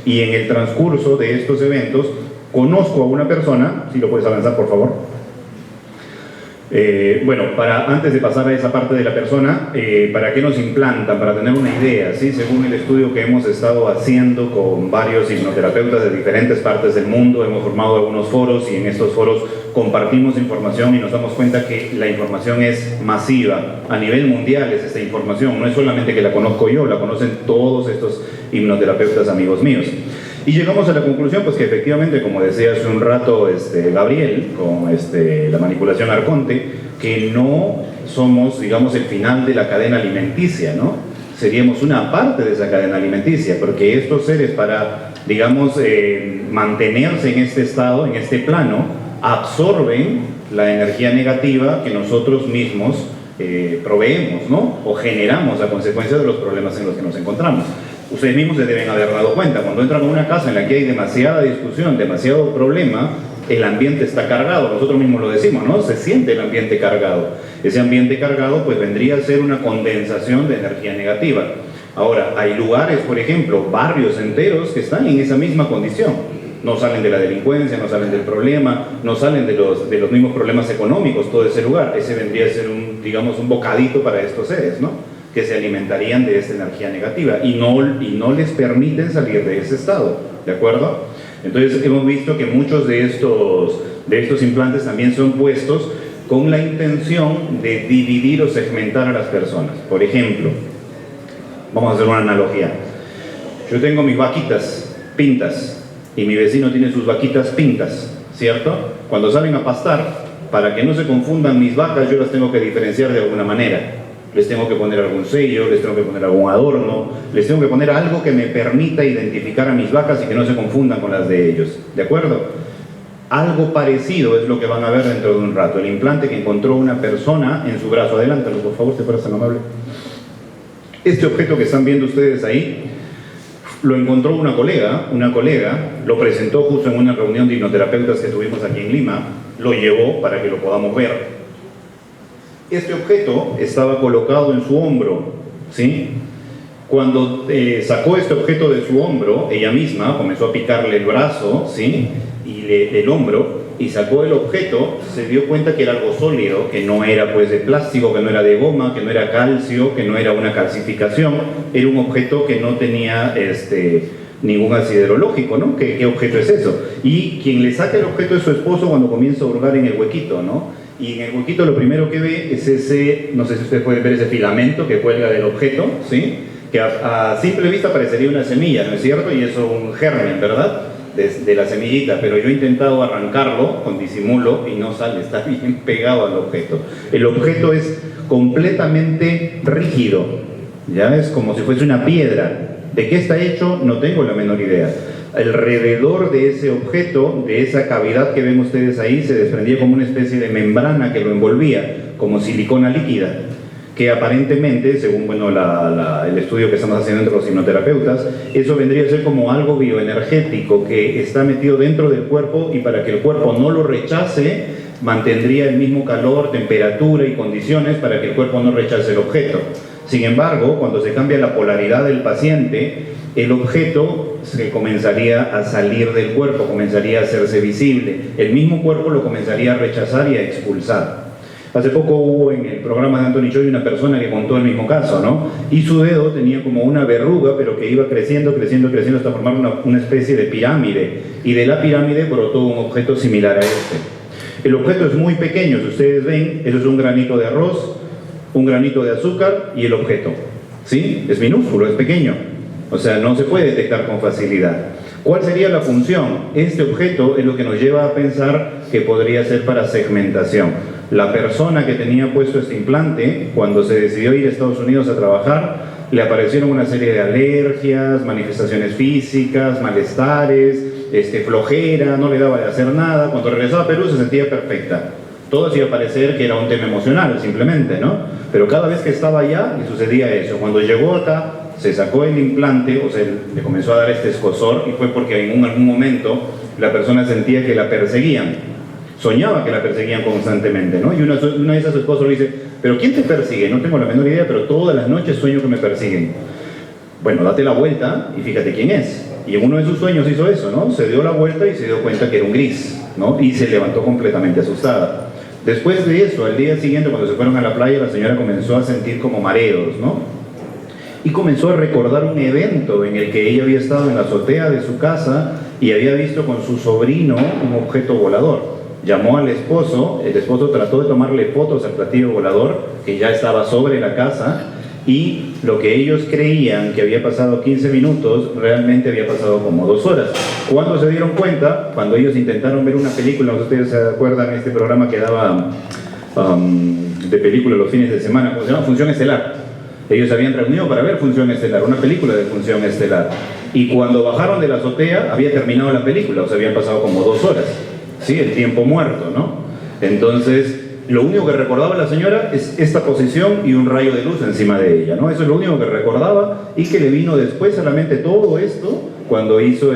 Speaker 9: Y en el transcurso de estos eventos, conozco a una persona, si lo puedes avanzar por favor. Bueno, antes de pasar a esa parte de la persona, ¿para qué nos implantan? Para tener una idea, ¿sí? Según el estudio que hemos estado haciendo con varios hipnoterapeutas de diferentes partes del mundo, hemos formado algunos foros y en estos foros compartimos información y nos damos cuenta que la información es masiva. A nivel mundial es esta información, no es solamente que la conozco yo, la conocen todos estos hipnoterapeutas amigos míos. Y llegamos a la conclusión, pues que efectivamente, como decía hace un rato Gabriel, con la manipulación arconte, que no somos, digamos, el final de la cadena alimenticia, ¿no? Seríamos una parte de esa cadena alimenticia, porque estos seres, para, digamos, mantenerse en este estado, en este plano, absorben la energía negativa que nosotros mismos proveemos, ¿no? O generamos a consecuencia de los problemas en los que nos encontramos. Ustedes mismos se deben haber dado cuenta, cuando entran a una casa en la que hay demasiada discusión, demasiado problema, el ambiente está cargado, nosotros mismos lo decimos, ¿no? Se siente el ambiente cargado. Ese ambiente cargado pues vendría a ser una condensación de energía negativa. Ahora, hay lugares, por ejemplo, barrios enteros que están en esa misma condición. No salen de la delincuencia, no salen del problema, no salen de los mismos problemas económicos, todo ese lugar. Ese vendría a ser digamos, un bocadito para estos seres, ¿no? Que se alimentarían de esta energía negativa y no les permiten salir de ese estado, ¿de acuerdo? Entonces hemos visto que muchos de estos implantes también son puestos con la intención de dividir o segmentar a las personas. Por ejemplo, vamos a hacer una analogía. Yo tengo mis vaquitas pintas y mi vecino tiene sus vaquitas pintas, ¿cierto? Cuando salen a pastar, para que no se confundan mis vacas, yo las tengo que diferenciar de alguna manera. Les tengo que poner algún sello, les tengo que poner algún adorno, les tengo que poner algo que me permita identificar a mis vacas y que no se confundan con las de ellos, ¿de acuerdo? Algo parecido es lo que van a ver dentro de un rato. El implante que encontró una persona en su brazo. Adelántalo, por favor, si fueras tan amable. Este objeto que están viendo ustedes ahí, lo encontró una colega, lo presentó justo en una reunión de hipnoterapeutas que tuvimos aquí en Lima, lo llevó para que lo podamos ver. Este objeto estaba colocado en su hombro, ¿sí? Cuando sacó este objeto de su hombro, ella misma comenzó a picarle el brazo, ¿sí? Y el hombro, y sacó el objeto, se dio cuenta que era algo sólido, que no era pues de plástico, que no era de goma, que no era calcio, que no era una calcificación, era un objeto que no tenía ningún ácido lógico, ¿no? ¿Qué objeto es eso? Y quien le saca el objeto es su esposo cuando comienza a hurgar en el huequito, ¿no? Y en el huequito lo primero que ve es ese, no sé si ustedes pueden ver ese filamento que cuelga del objeto, ¿sí? Que a simple vista parecería una semilla, ¿no es cierto? Y eso un germen, ¿verdad? De la semillita, pero yo he intentado arrancarlo con disimulo y no sale, está bien pegado al objeto. El objeto es completamente rígido, ya es como si fuese una piedra. ¿De qué está hecho? No tengo la menor idea. alrededor de ese objeto, de esa cavidad que ven ustedes ahí, se desprendía como una especie de membrana que lo envolvía, como silicona líquida, que aparentemente, según bueno, el estudio que estamos haciendo entre los hipnoterapeutas, eso vendría a ser como algo bioenergético que está metido dentro del cuerpo, y para que el cuerpo no lo rechace, mantendría el mismo calor, temperatura y condiciones para que el cuerpo no rechace el objeto. Sin embargo, cuando se cambia la polaridad del paciente, el objeto se comenzaría a salir del cuerpo, comenzaría a hacerse visible. El mismo cuerpo lo comenzaría a rechazar y a expulsar. Hace poco hubo en el programa de Anthony Choi una persona que contó el mismo caso, ¿no? Y su dedo tenía como una verruga, pero que iba creciendo, creciendo, creciendo hasta formar una especie de pirámide. Y de la pirámide brotó un objeto similar a este. El objeto es muy pequeño, si ustedes ven, eso es un granito de arroz, un granito de azúcar y el objeto. ¿Sí? Es minúsculo, es pequeño. O sea, no se puede detectar con facilidad. ¿Cuál sería la función? Este objeto es lo que nos lleva a pensar que podría ser para segmentación. La persona que tenía puesto este implante, cuando se decidió ir a Estados Unidos a trabajar, le aparecieron una serie de alergias, manifestaciones físicas, malestares, flojera, no le daba de hacer nada. Cuando regresaba a Perú se sentía perfecta. Todo hacía parecer que era un tema emocional, simplemente, ¿no? Pero cada vez que estaba allá, y sucedía eso. Cuando llegó acá, se sacó el implante, o sea, le comenzó a dar este escozor, y fue porque en algún momento la persona sentía que la perseguían. Soñaba que la perseguían constantemente, ¿no? Y una de esas esposas le dice, ¿pero quién te persigue? No tengo la menor idea, pero todas las noches sueño que me persiguen. Bueno, date la vuelta y fíjate quién es. Y en uno de sus sueños hizo eso, ¿no? Se dio la vuelta y se dio cuenta que era un gris, ¿no? Y se levantó completamente asustada. Después de eso, al día siguiente, cuando se fueron a la playa, la señora comenzó a sentir como mareos, ¿no? Y comenzó a recordar un evento en el que ella había estado en la azotea de su casa y había visto con su sobrino un objeto volador. Llamó al esposo, el esposo trató de tomarle fotos al platillo volador que ya estaba sobre la casa, y lo que ellos creían que había pasado 15 minutos, realmente había pasado como 2 horas. ¿Cuándo se dieron cuenta? Cuando ellos intentaron ver una película. Ustedes se acuerdan este programa que daba de película los fines de semana, ¿cómo se llama? Función Estelar. Ellos se habían reunido para ver Función Estelar, una película de Función Estelar. Y cuando bajaron de la azotea, había terminado la película, o sea, habían pasado como 2 horas. ¿Sí? El tiempo muerto, ¿no? Entonces, lo único que recordaba la señora es esta posición y un rayo de luz encima de ella, ¿no? Eso es lo único que recordaba, y que le vino después a la mente todo esto cuando hizo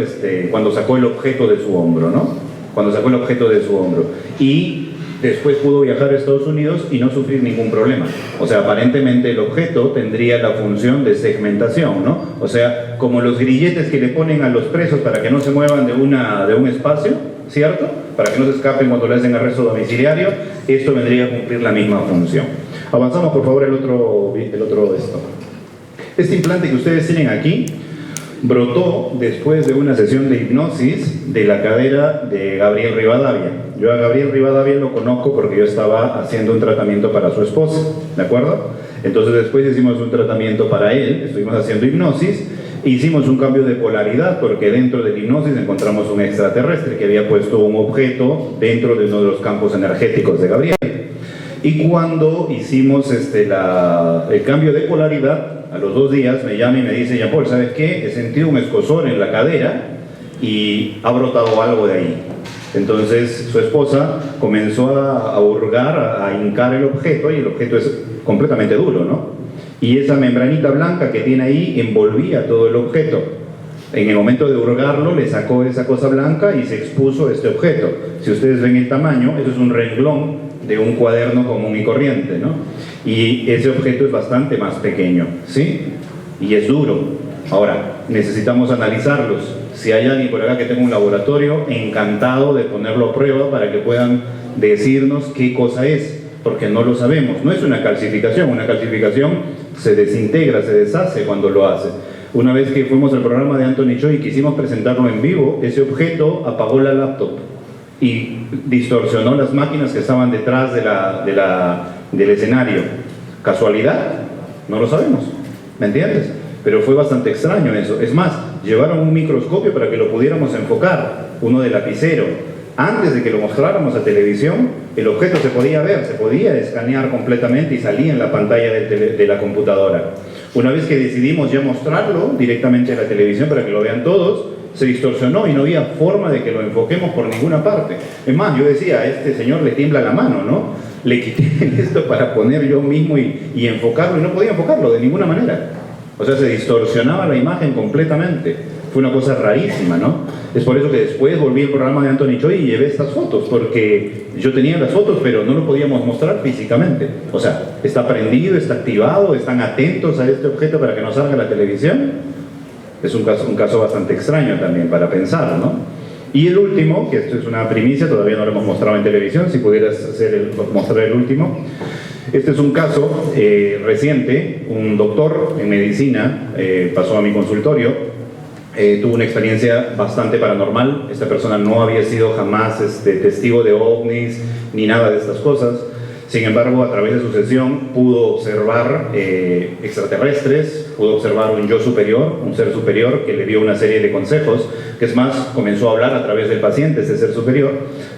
Speaker 9: cuando sacó el objeto de su hombro, ¿no? Cuando sacó el objeto de su hombro. Y después pudo viajar a Estados Unidos y no sufrir ningún problema. O sea, aparentemente el objeto tendría la función de segmentación, ¿no? O sea, como los grilletes que le ponen a los presos para que no se muevan de un espacio, ¿cierto? Para que no se escapen cuando le hacen arresto domiciliario, esto vendría a cumplir la misma función. Avanzamos, por favor, el otro esto. Este implante que ustedes tienen aquí brotó después de una sesión de hipnosis de la cadera de Gabriel Rivadavia. Yo a Gabriel Rivadavia lo conozco porque yo estaba haciendo un tratamiento para su esposa, ¿de acuerdo? Entonces después hicimos un tratamiento para él, estuvimos haciendo hipnosis. Hicimos un cambio de polaridad porque dentro del hipnosis encontramos un extraterrestre que había puesto un objeto dentro de uno de los campos energéticos de Gabriel. Y cuando hicimos el cambio de polaridad, a los 2 días me llama y me dice, Jean Paul, ¿sabes qué? He sentido un escozor en la cadera y ha brotado algo de ahí. Entonces su esposa comenzó a hurgar, a hincar el objeto, y el objeto es completamente duro, ¿no? Y esa membranita blanca que tiene ahí envolvía todo el objeto. En el momento de hurgarlo le sacó esa cosa blanca y se expuso este objeto. Si ustedes ven el tamaño, eso es un renglón de un cuaderno común y corriente, ¿no? Y ese objeto es bastante más pequeño, ¿sí? Y es duro. Ahora, necesitamos analizarlos. Si hay alguien por acá que tenga un laboratorio, encantado de ponerlo a prueba para que puedan decirnos qué cosa es, porque no lo sabemos. No es una calcificación se desintegra, se deshace cuando lo hace. Una vez que fuimos al programa de Anthony Choi y quisimos presentarlo en vivo, ese objeto apagó la laptop y distorsionó las máquinas que estaban detrás del escenario. ¿Casualidad? No lo sabemos, ¿me entiendes? Pero fue bastante extraño eso. Es más, llevaron un microscopio para que lo pudiéramos enfocar, uno de lapicero. Antes de que lo mostráramos a televisión, el objeto se podía ver, se podía escanear completamente y salía en la pantalla de la computadora. Una vez que decidimos ya mostrarlo directamente a la televisión para que lo vean todos, se distorsionó y no había forma de que lo enfoquemos por ninguna parte. Es más, yo decía, a este señor le tiembla la mano, ¿no? Le quité esto para poner yo mismo y enfocarlo, y no podía enfocarlo de ninguna manera. O sea, se distorsionaba la imagen completamente. Fue una cosa rarísima, ¿no? Es por eso que después volví al programa de Anthony Choi y llevé estas fotos, porque yo tenía las fotos, pero no lo podíamos mostrar físicamente. O sea, está prendido, está activado, están atentos a este objeto para que no salga a la televisión. Es un caso bastante extraño también para pensar, ¿no? Y el último, que esto es una primicia, todavía no lo hemos mostrado en televisión, si pudieras mostrar el último. Este es un caso reciente, un doctor en medicina pasó a mi consultorio. Tuvo una experiencia bastante paranormal. Esta persona no había sido jamás testigo de ovnis ni nada de estas cosas. Sin embargo, a través de su sesión pudo observar extraterrestres, pudo observar un yo superior, un ser superior que le dio una serie de consejos, que es más, comenzó a hablar a través del paciente, ese ser superior,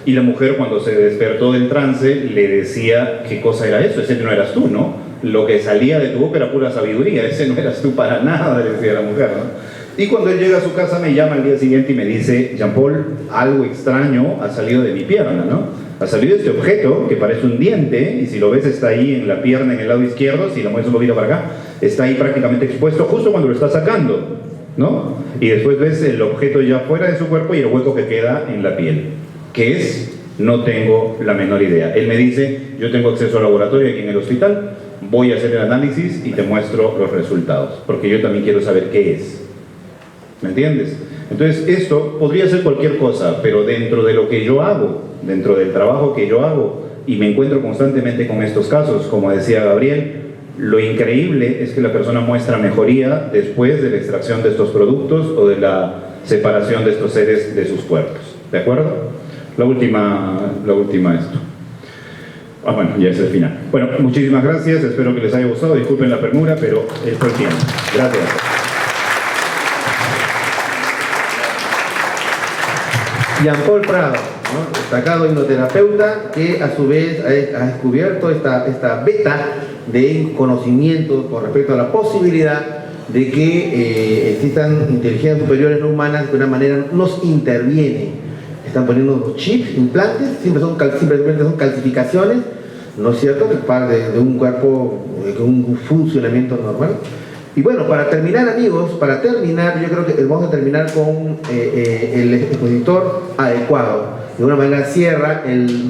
Speaker 9: y la mujer, cuando se despertó del trance, le decía qué cosa era eso. Ese no eras tú, ¿no? Lo que salía de tu boca era pura sabiduría, ese no eras tú para nada, le decía la mujer, ¿no? Y cuando él llega a su casa me llama al día siguiente y me dice: Jean-Paul, algo extraño ha salido de mi pierna, ¿no? Ha salido este objeto que parece un diente, y si lo ves está ahí en la pierna, en el lado izquierdo, si lo mueves un poquito para acá, está ahí prácticamente expuesto justo cuando lo está sacando, ¿no? Y después ves el objeto ya fuera de su cuerpo y el hueco que queda en la piel. ¿Qué es? No tengo la menor idea. Él me dice: yo tengo acceso al laboratorio aquí en el hospital, voy a hacer el análisis y te muestro los resultados, porque yo también quiero saber qué es. ¿Me entiendes? Entonces esto podría ser cualquier cosa, pero dentro de lo que yo hago, dentro del trabajo que yo hago, y me encuentro constantemente con estos casos, como decía Gabriel, lo increíble es que la persona muestra mejoría después de la extracción de estos productos o de la separación de estos seres de sus cuerpos. ¿De acuerdo? La última esto. Bueno, ya es el final. Bueno, muchísimas gracias, espero que les haya gustado, disculpen la premura, pero es fue el tiempo. Gracias.
Speaker 2: Jean-Paul Prado, ¿no? Destacado hipnoterapeuta que a su vez ha descubierto esta beta de conocimiento con respecto a la posibilidad de que existan inteligencias superiores no humanas que de una manera nos intervienen. Están poniendo unos chips, implantes, simplemente son calcificaciones, ¿no es cierto?, que parte de un cuerpo con un funcionamiento normal. Y bueno, para terminar, amigos, yo creo que vamos a terminar con el expositor adecuado. De una manera cierra el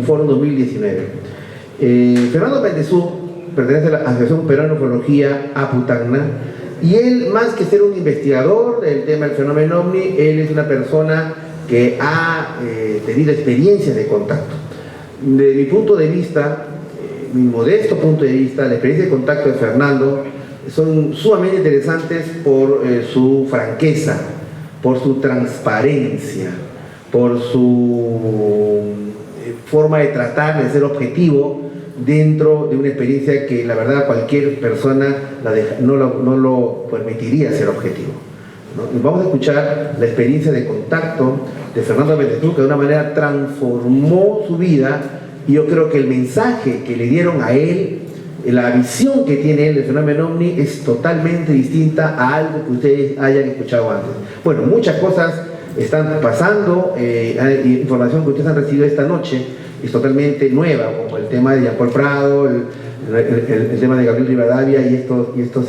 Speaker 2: Foro 2019. Fernando Bendezú pertenece a la Asociación Peruana de Ufología APUTACNA, y él, más que ser un investigador del tema del fenómeno OVNI, él es una persona que ha tenido experiencias de contacto. De mi punto de vista, mi modesto punto de vista, la experiencia de contacto de Fernando son sumamente interesantes por su franqueza, por su transparencia, por su forma de tratar de ser objetivo dentro de una experiencia que la verdad cualquier persona no lo permitiría ser objetivo, ¿no? Y vamos a escuchar la experiencia de contacto de Fernando Bendezú, que de una manera transformó su vida, y yo creo que el mensaje que le dieron a él, la visión que tiene él del fenómeno OVNI es totalmente distinta a algo que ustedes hayan escuchado antes. Bueno, muchas cosas están pasando, información que ustedes han recibido esta noche es totalmente nueva, como el tema de Jean-Paul Prado, el tema de Gabriel Rivadavia y estos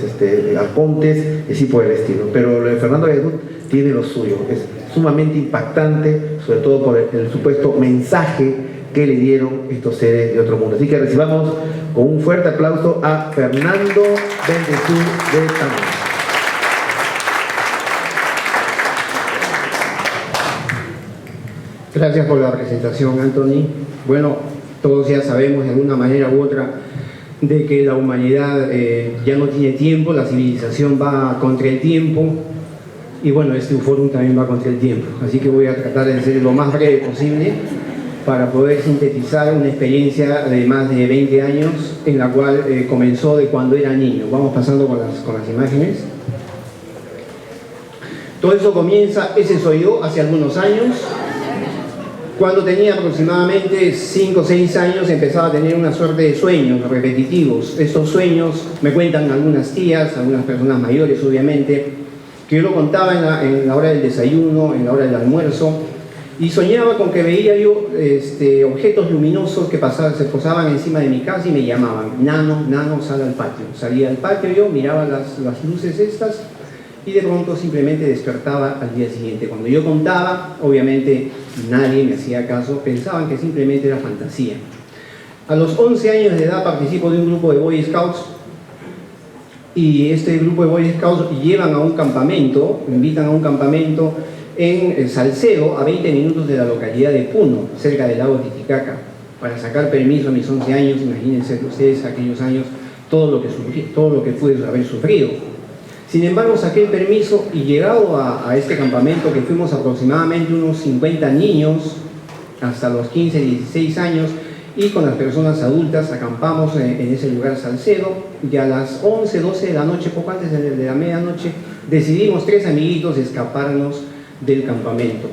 Speaker 2: apontes y así por el estilo. Pero lo de Fernando Bendezú tiene lo suyo, es sumamente impactante, sobre todo por el supuesto mensaje que le dieron estos seres de otro mundo. Así que recibamos con un fuerte aplauso a Fernando Bendezú de Tamaulipas.
Speaker 10: Gracias por la presentación, Anthony. Bueno, todos ya sabemos de alguna manera u otra de que la humanidad ya no tiene tiempo, la civilización va contra el tiempo, y bueno, este foro también va contra el tiempo. Así que voy a tratar de ser lo más breve posible para poder sintetizar una experiencia de más de 20 años en la cual comenzó de cuando era niño. Vamos pasando con las imágenes. Todo eso comienza, ese soy yo, hace algunos años. Cuando tenía aproximadamente 5 o 6 años empezaba a tener una suerte de sueños repetitivos. Estos sueños me cuentan algunas tías, algunas personas mayores obviamente, que yo lo contaba en la hora del desayuno, en la hora del almuerzo, y soñaba con que veía yo objetos luminosos que se posaban encima de mi casa y me llamaban: Nano, Nano, sal al patio. Salía al patio yo, miraba las luces estas y de pronto simplemente despertaba al día siguiente. Cuando yo contaba, obviamente nadie me hacía caso, pensaban que simplemente era fantasía. A los 11 años de edad participo de un grupo de Boy Scouts, y este grupo de Boy Scouts llevan a un campamento, me invitan a un campamento en Salcedo, a 20 minutos de la localidad de Puno, cerca del lago Titicaca. Para sacar permiso a mis 11 años, imagínense ustedes aquellos años, todo lo que pude haber sufrido. Sin embargo, saqué el permiso y llegado a este campamento, que fuimos aproximadamente unos 50 niños, hasta los 15, 16 años, y con las personas adultas acampamos en ese lugar Salcedo, y a las 11, 12 de la noche, poco antes de la medianoche, decidimos 3 amiguitos escaparnos del campamento,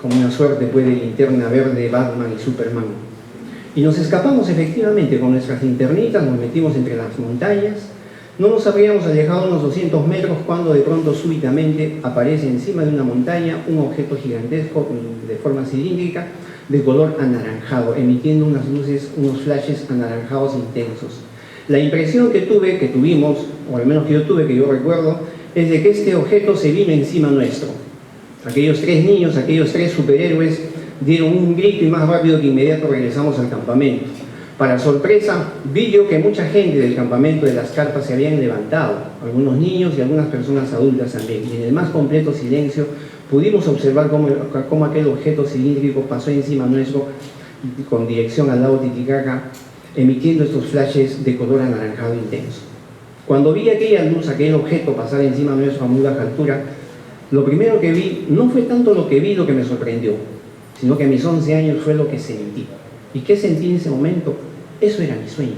Speaker 10: con una suerte de linterna verde, Batman y Superman. Y nos escapamos efectivamente con nuestras linternitas, nos metimos entre las montañas. No nos habríamos alejado unos 200 metros cuando de pronto súbitamente aparece encima de una montaña un objeto gigantesco de forma cilíndrica, de color anaranjado, emitiendo unas luces, unos flashes anaranjados intensos. La impresión que tuvimos, o al menos que yo tuve, que yo recuerdo, es de que este objeto se vino encima nuestro. Aquellos 3 niños, aquellos 3 superhéroes dieron un grito y más rápido que inmediato regresamos al campamento. Para sorpresa, vi yo que mucha gente del campamento de las carpas se habían levantado, algunos niños y algunas personas adultas también, y en el más completo silencio pudimos observar cómo aquel objeto cilíndrico pasó encima nuestro con dirección al lago Titicaca, emitiendo estos flashes de color anaranjado intenso. Cuando vi aquella luz, aquel objeto pasar encima nuestro a muy baja altura, lo primero que vi no fue tanto lo que vi lo que me sorprendió, sino que a mis 11 años fue lo que sentí. ¿Y qué sentí en ese momento? Eso era mi sueño.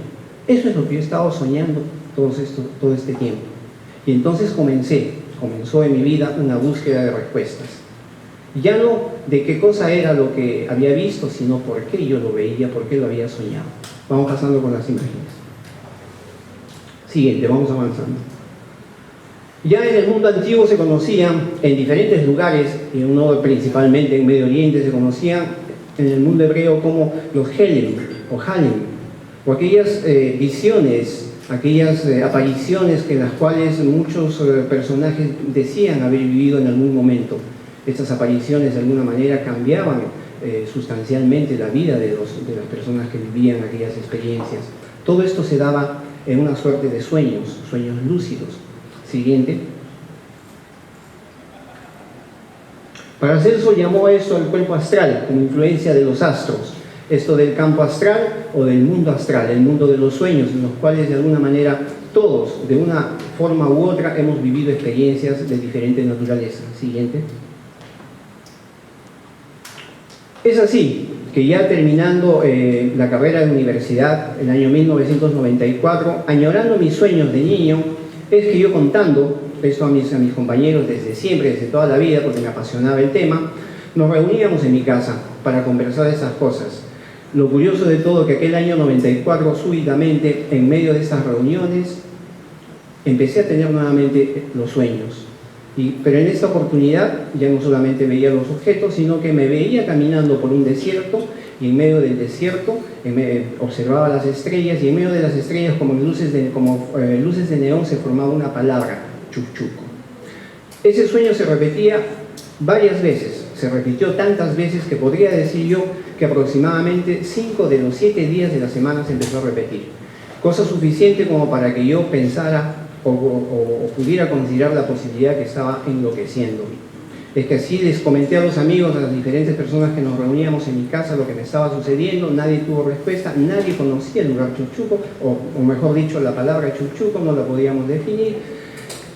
Speaker 10: Eso es lo que yo he estado soñando todo este tiempo. Y entonces comenzó en mi vida una búsqueda de respuestas. Ya no de qué cosa era lo que había visto, sino por qué yo lo veía, por qué lo había soñado. Vamos pasando con las imágenes. Siguiente, vamos avanzando. Ya en el mundo antiguo se conocían en diferentes lugares, y uno principalmente en Medio Oriente, se conocían en el mundo hebreo como los Helem o Halem, o aquellas visiones, aquellas apariciones que las cuales muchos personajes decían haber vivido en algún momento. Estas apariciones de alguna manera cambiaban sustancialmente la vida de las personas que vivían aquellas experiencias. Todo esto se daba en una suerte de sueños lúcidos. Siguiente. Paracelso llamó a esto el cuerpo astral, como influencia de los astros. Esto del campo astral o del mundo astral, el mundo de los sueños, en los cuales de alguna manera todos, de una forma u otra, hemos vivido experiencias de diferente naturaleza. Siguiente. Es así que ya terminando la carrera de universidad, el año 1994, añorando mis sueños de niño, es que yo contando esto a mis compañeros desde siempre, desde toda la vida, porque me apasionaba el tema, nos reuníamos en mi casa para conversar de esas cosas. Lo curioso de todo que aquel año 94, súbitamente, en medio de esas reuniones, empecé a tener nuevamente los sueños. Pero en esta oportunidad ya no solamente veía los objetos, sino que me veía caminando por un desierto, y en medio del desierto observaba las estrellas, y en medio de las estrellas, como luces de neón, se formaba una palabra: Chuchuco. Ese sueño se repetía varias veces, se repitió tantas veces que podría decir yo que aproximadamente 5 de los 7 días de la semana se empezó a repetir. Cosa suficiente como para que yo pensara o pudiera considerar la posibilidad que estaba enloqueciendo. Es que así les comenté a los amigos, a las diferentes personas que nos reuníamos en mi casa, lo que me estaba sucediendo. Nadie tuvo respuesta, nadie conocía el lugar Chuchuco, o mejor dicho, la palabra Chuchuco no la podíamos definir.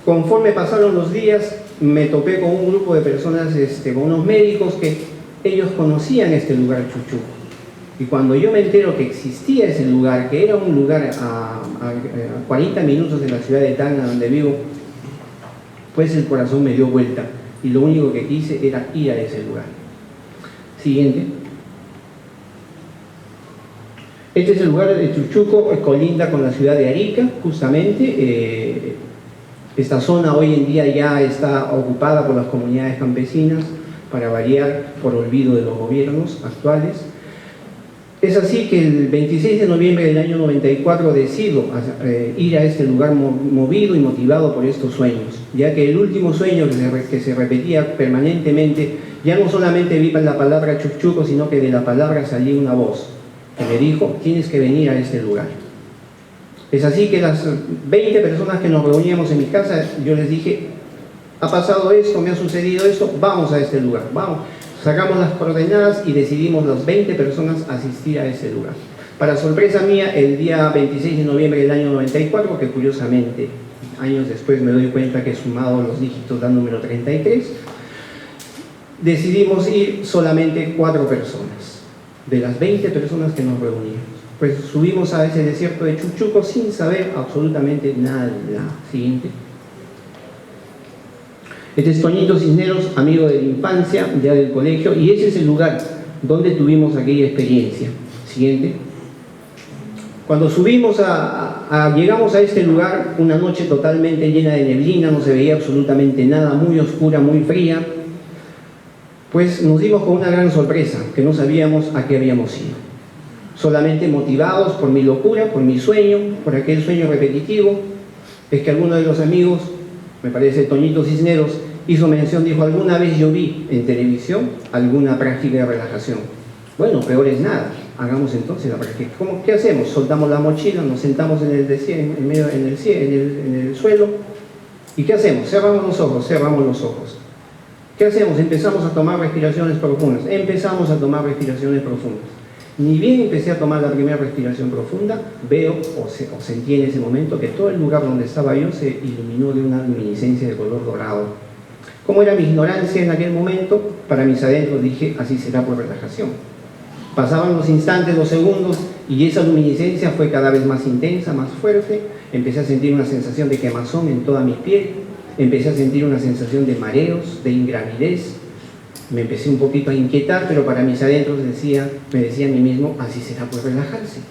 Speaker 10: Conforme pasaron los días, me topé con un grupo de personas, con unos médicos que ellos conocían este lugar Chuchuco. Y cuando yo me entero que existía ese lugar, que era un lugar a 40 minutos de la ciudad de Tacna, donde vivo, pues el corazón me dio vuelta. Y lo único que quise era ir a ese lugar. Siguiente. Este es el lugar de Chuchuco, colinda con la ciudad de Arica, justamente. Esta zona hoy en día ya está ocupada por las comunidades campesinas, para variar, por olvido de los gobiernos actuales. Es así que el 26 de noviembre del año 94 decido ir a este lugar movido y motivado por estos sueños, ya que el último sueño que se repetía permanentemente, ya no solamente vi la palabra chuchuco, sino que de la palabra salía una voz que me dijo: tienes que venir a este lugar. Es así que las 20 personas que nos reuníamos en mi casa, yo les dije: ha pasado esto, me ha sucedido esto, vamos a este lugar, vamos. Sacamos las coordenadas y decidimos las 20 personas asistir a ese lugar. Para sorpresa mía, el día 26 de noviembre del año 94, que curiosamente años después me doy cuenta que he sumado los dígitos da número 33, decidimos ir solamente 4 personas, de las 20 personas que nos reuníamos. Pues subimos a ese desierto de Chuchuco sin saber absolutamente nada de la siguiente. Este es Toñito Cisneros, amigo de la infancia, ya del colegio, y ese es el lugar donde tuvimos aquella experiencia. Siguiente. Cuando subimos llegamos a este lugar, una noche totalmente llena de neblina, no se veía absolutamente nada, muy oscura, muy fría, pues nos dimos con una gran sorpresa, que no sabíamos a qué habíamos ido. Solamente motivados por mi locura, por mi sueño, por aquel sueño repetitivo, es que alguno de los amigos, me parece Toñito Cisneros, hizo mención, dijo: alguna vez yo vi en televisión alguna práctica de relajación. Bueno, peor es nada, hagamos entonces la práctica. ¿Qué hacemos? Soltamos la mochila, nos sentamos en el suelo, ¿y qué hacemos? Cerramos los ojos. ¿Qué hacemos? Empezamos a tomar respiraciones profundas. Ni bien empecé a tomar la primera respiración profunda, veo o sentí en ese momento que todo el lugar donde estaba yo se iluminó de una luminiscencia de color dorado. Como era mi ignorancia en aquel momento, para mis adentros dije: así será por relajación. Pasaban los instantes, los segundos, y esa luminiscencia fue cada vez más intensa, más fuerte. Empecé a sentir una sensación de quemazón en toda mi piel, empecé a sentir una sensación de mareos, de ingravidez. Me empecé un poquito a inquietar, pero para mis adentros me decía a mí mismo: así será por relajarse.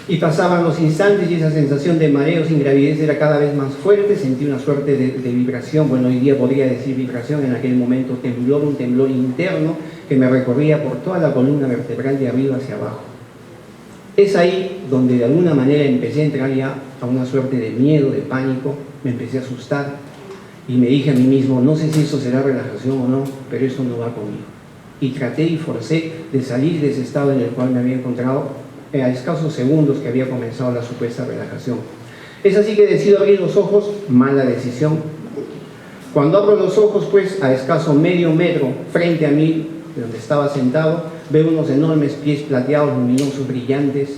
Speaker 10: Y pasaban los instantes y esa sensación de mareos, ingravidez era cada vez más fuerte. Sentí una suerte de vibración, bueno, hoy día podría decir vibración, en aquel momento temblor, un temblor interno que me recorría por toda la columna vertebral de arriba hacia abajo. Es ahí donde de alguna manera empecé a entrar ya a una suerte de miedo, de pánico, me empecé a asustar. Y me dije a mí mismo: no sé si eso será relajación o no, pero eso no va conmigo. Y traté y forcé de salir de ese estado en el cual me había encontrado a escasos segundos que había comenzado la supuesta relajación. Es así que decido abrir los ojos, mala decisión. Cuando abro los ojos, pues a escaso medio metro frente a mí, donde estaba sentado, veo unos enormes pies plateados, luminosos, brillantes,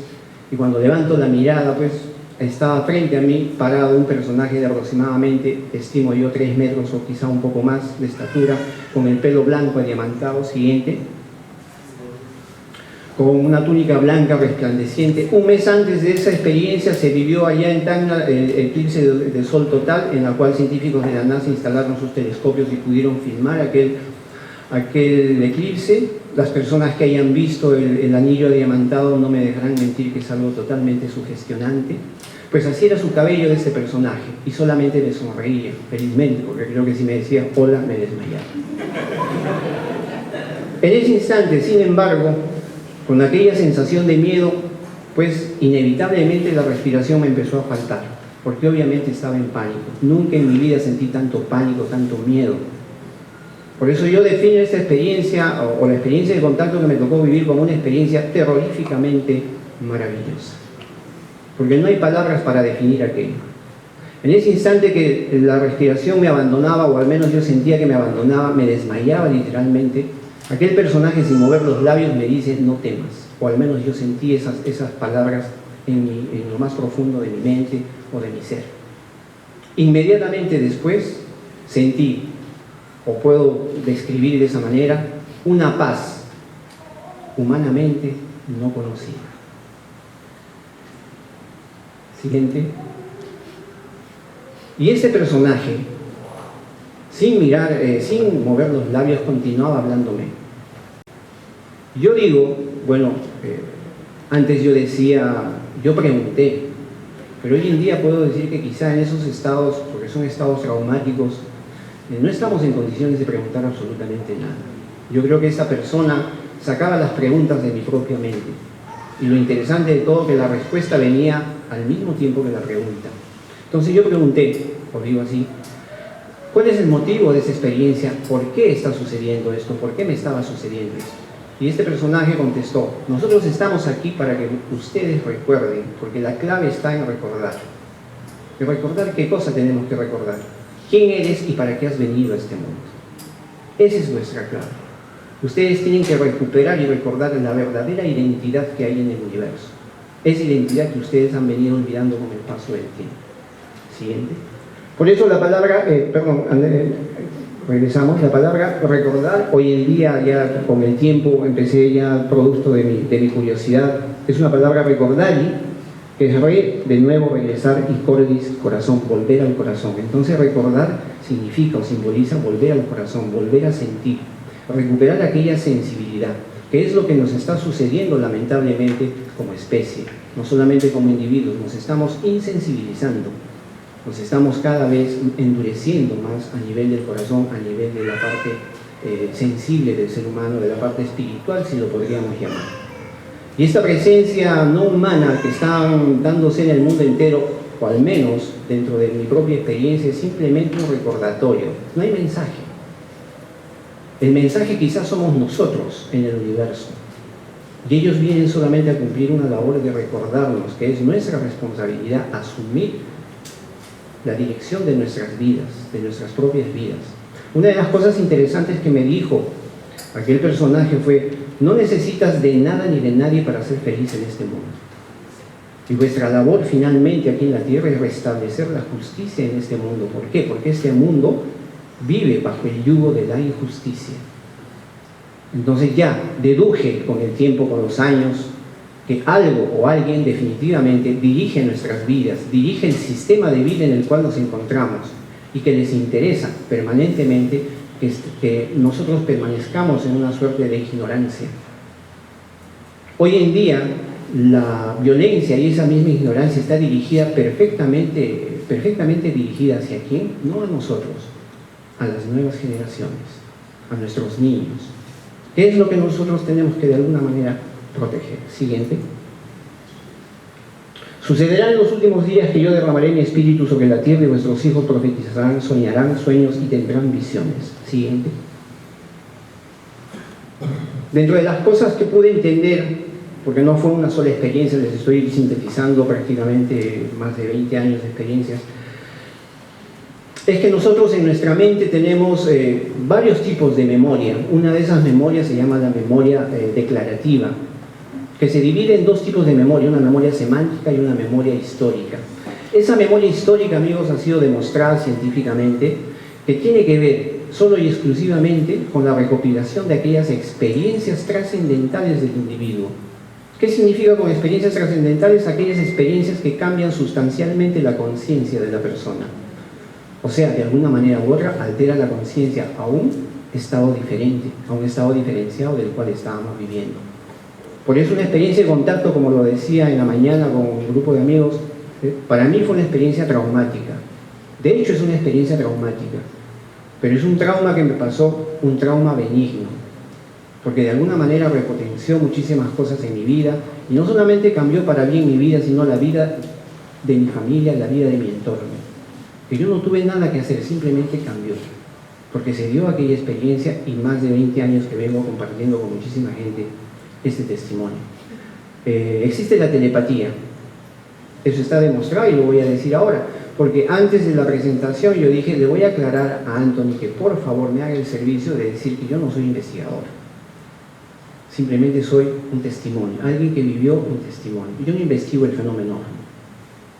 Speaker 10: y cuando levanto la mirada, pues estaba frente a mí parado un personaje de aproximadamente, estimo yo, 3 metros o quizá un poco más de estatura, con el pelo blanco adiamantado, siguiente, con una túnica blanca resplandeciente. Un mes antes de esa experiencia se vivió allá en Tacna el eclipse de sol total, en la cual científicos de la NASA instalaron sus telescopios y pudieron filmar aquel eclipse. Las personas que hayan visto el anillo adiamantado no me dejarán mentir que es algo totalmente sugestionante. Pues así era su cabello de ese personaje, y solamente me sonreía, felizmente, porque creo que si me decía hola me desmayaba. En ese instante, sin embargo, con aquella sensación de miedo, pues inevitablemente la respiración me empezó a faltar, porque obviamente estaba en pánico. Nunca en mi vida sentí tanto pánico, tanto miedo. Por eso yo defino esta experiencia, o la experiencia de contacto que me tocó vivir, como una experiencia terroríficamente maravillosa. Porque no hay palabras para definir aquello. En ese instante que la respiración me abandonaba, o al menos yo sentía que me abandonaba, me desmayaba literalmente, aquel personaje sin mover los labios me dice: no temas. O al menos yo sentí esas palabras en lo más profundo de mi mente o de mi ser. Inmediatamente después sentí, o puedo describir de esa manera, una paz humanamente no conocida. Siguiente. Y ese personaje, sin mirar, sin mover los labios, continuaba hablándome. Yo digo, bueno, antes yo pregunté, Pero hoy en día puedo decir que quizá en esos estados, porque son estados traumáticos, no estamos en condiciones de preguntar absolutamente nada. Yo creo que esa persona sacaba las preguntas de mi propia mente. Y lo interesante de todo, que la respuesta venía al mismo tiempo que la pregunta. Entonces yo pregunté, os digo así, ¿cuál es el motivo de esa experiencia? ¿Por qué está sucediendo esto? ¿Por qué me estaba sucediendo esto? Y este personaje contestó, nosotros estamos aquí para que ustedes recuerden, porque la clave está en recordar. ¿Y recordar qué cosa tenemos que recordar? ¿Quién eres y para qué has venido a este mundo? Esa es nuestra clave. Ustedes tienen que recuperar y recordar la verdadera identidad que hay en el universo. Esa identidad que ustedes han venido olvidando con el paso del tiempo. Siguiente. Por eso la palabra, regresamos, la palabra recordar, hoy en día ya con el tiempo empecé ya producto de mi curiosidad, es una palabra recordari, que es de nuevo regresar, y cordis, corazón, volver al corazón. Entonces recordar significa o simboliza volver al corazón, volver a sentir, recuperar aquella sensibilidad, que es lo que nos está sucediendo lamentablemente como especie, no solamente como individuos, nos estamos insensibilizando. Nos estamos cada vez endureciendo más a nivel del corazón, a nivel de la parte sensible del ser humano, de la parte espiritual, si lo podríamos llamar. Y esta presencia no humana que está dándose en el mundo entero, o al menos dentro de mi propia experiencia, es simplemente un recordatorio. No hay mensaje. El mensaje quizás somos nosotros en el universo. Y ellos vienen solamente a cumplir una labor de recordarnos que es nuestra responsabilidad asumir la dirección de nuestras vidas, de nuestras propias vidas. Una de las cosas interesantes que me dijo aquel personaje fue: no necesitas de nada ni de nadie para ser feliz en este mundo. Y vuestra labor finalmente aquí en la tierra es restablecer la justicia en este mundo. ¿Por qué? Porque este mundo vive bajo el yugo de la injusticia. Entonces ya deduje con el tiempo, con los años, que algo o alguien definitivamente dirige nuestras vidas, dirige el sistema de vida en el cual nos encontramos, y que les interesa permanentemente que nosotros permanezcamos en una suerte de ignorancia. Hoy en día la violencia y esa misma ignorancia está dirigida perfectamente dirigida ¿hacia quién? No a nosotros, a las nuevas generaciones, a nuestros niños. ¿Qué es lo que nosotros tenemos que de alguna manera proteger? Siguiente. Sucederá en los últimos días que yo derramaré mi espíritu sobre la tierra y vuestros hijos profetizarán, soñarán sueños y tendrán visiones. Siguiente. Dentro de las cosas que pude entender, porque no fue una sola experiencia, les estoy sintetizando prácticamente más de 20 años de experiencias, es que nosotros en nuestra mente tenemos varios tipos de memoria. Una de esas memorias se llama la memoria declarativa, que se divide en dos tipos de memoria, una memoria semántica y una memoria histórica. Esa memoria histórica, amigos, ha sido demostrada científicamente que tiene que ver solo y exclusivamente con la recopilación de aquellas experiencias trascendentales del individuo. ¿Qué significa con experiencias trascendentales? Aquellas experiencias que cambian sustancialmente la conciencia de la persona. O sea, de alguna manera u otra, altera la conciencia a un estado diferente, a un estado diferenciado del cual estábamos viviendo. Por eso una experiencia de contacto, como lo decía en la mañana con un grupo de amigos, para mí fue una experiencia traumática. De hecho, es una experiencia traumática, pero es un trauma que me pasó, un trauma benigno, porque de alguna manera repotenció muchísimas cosas en mi vida, y no solamente cambió para bien mi vida, sino la vida de mi familia, la vida de mi entorno. Que yo no tuve nada que hacer, simplemente cambió, porque se dio aquella experiencia, y más de 20 años que vengo compartiendo con muchísima gente este testimonio. Existe la telepatía, eso está demostrado y lo voy a decir ahora, porque antes de la presentación yo dije, le voy a aclarar a Anthony que por favor me haga el servicio de decir que yo no soy investigador, simplemente soy un testimonio, alguien que vivió un testimonio. Yo no investigo el fenómeno.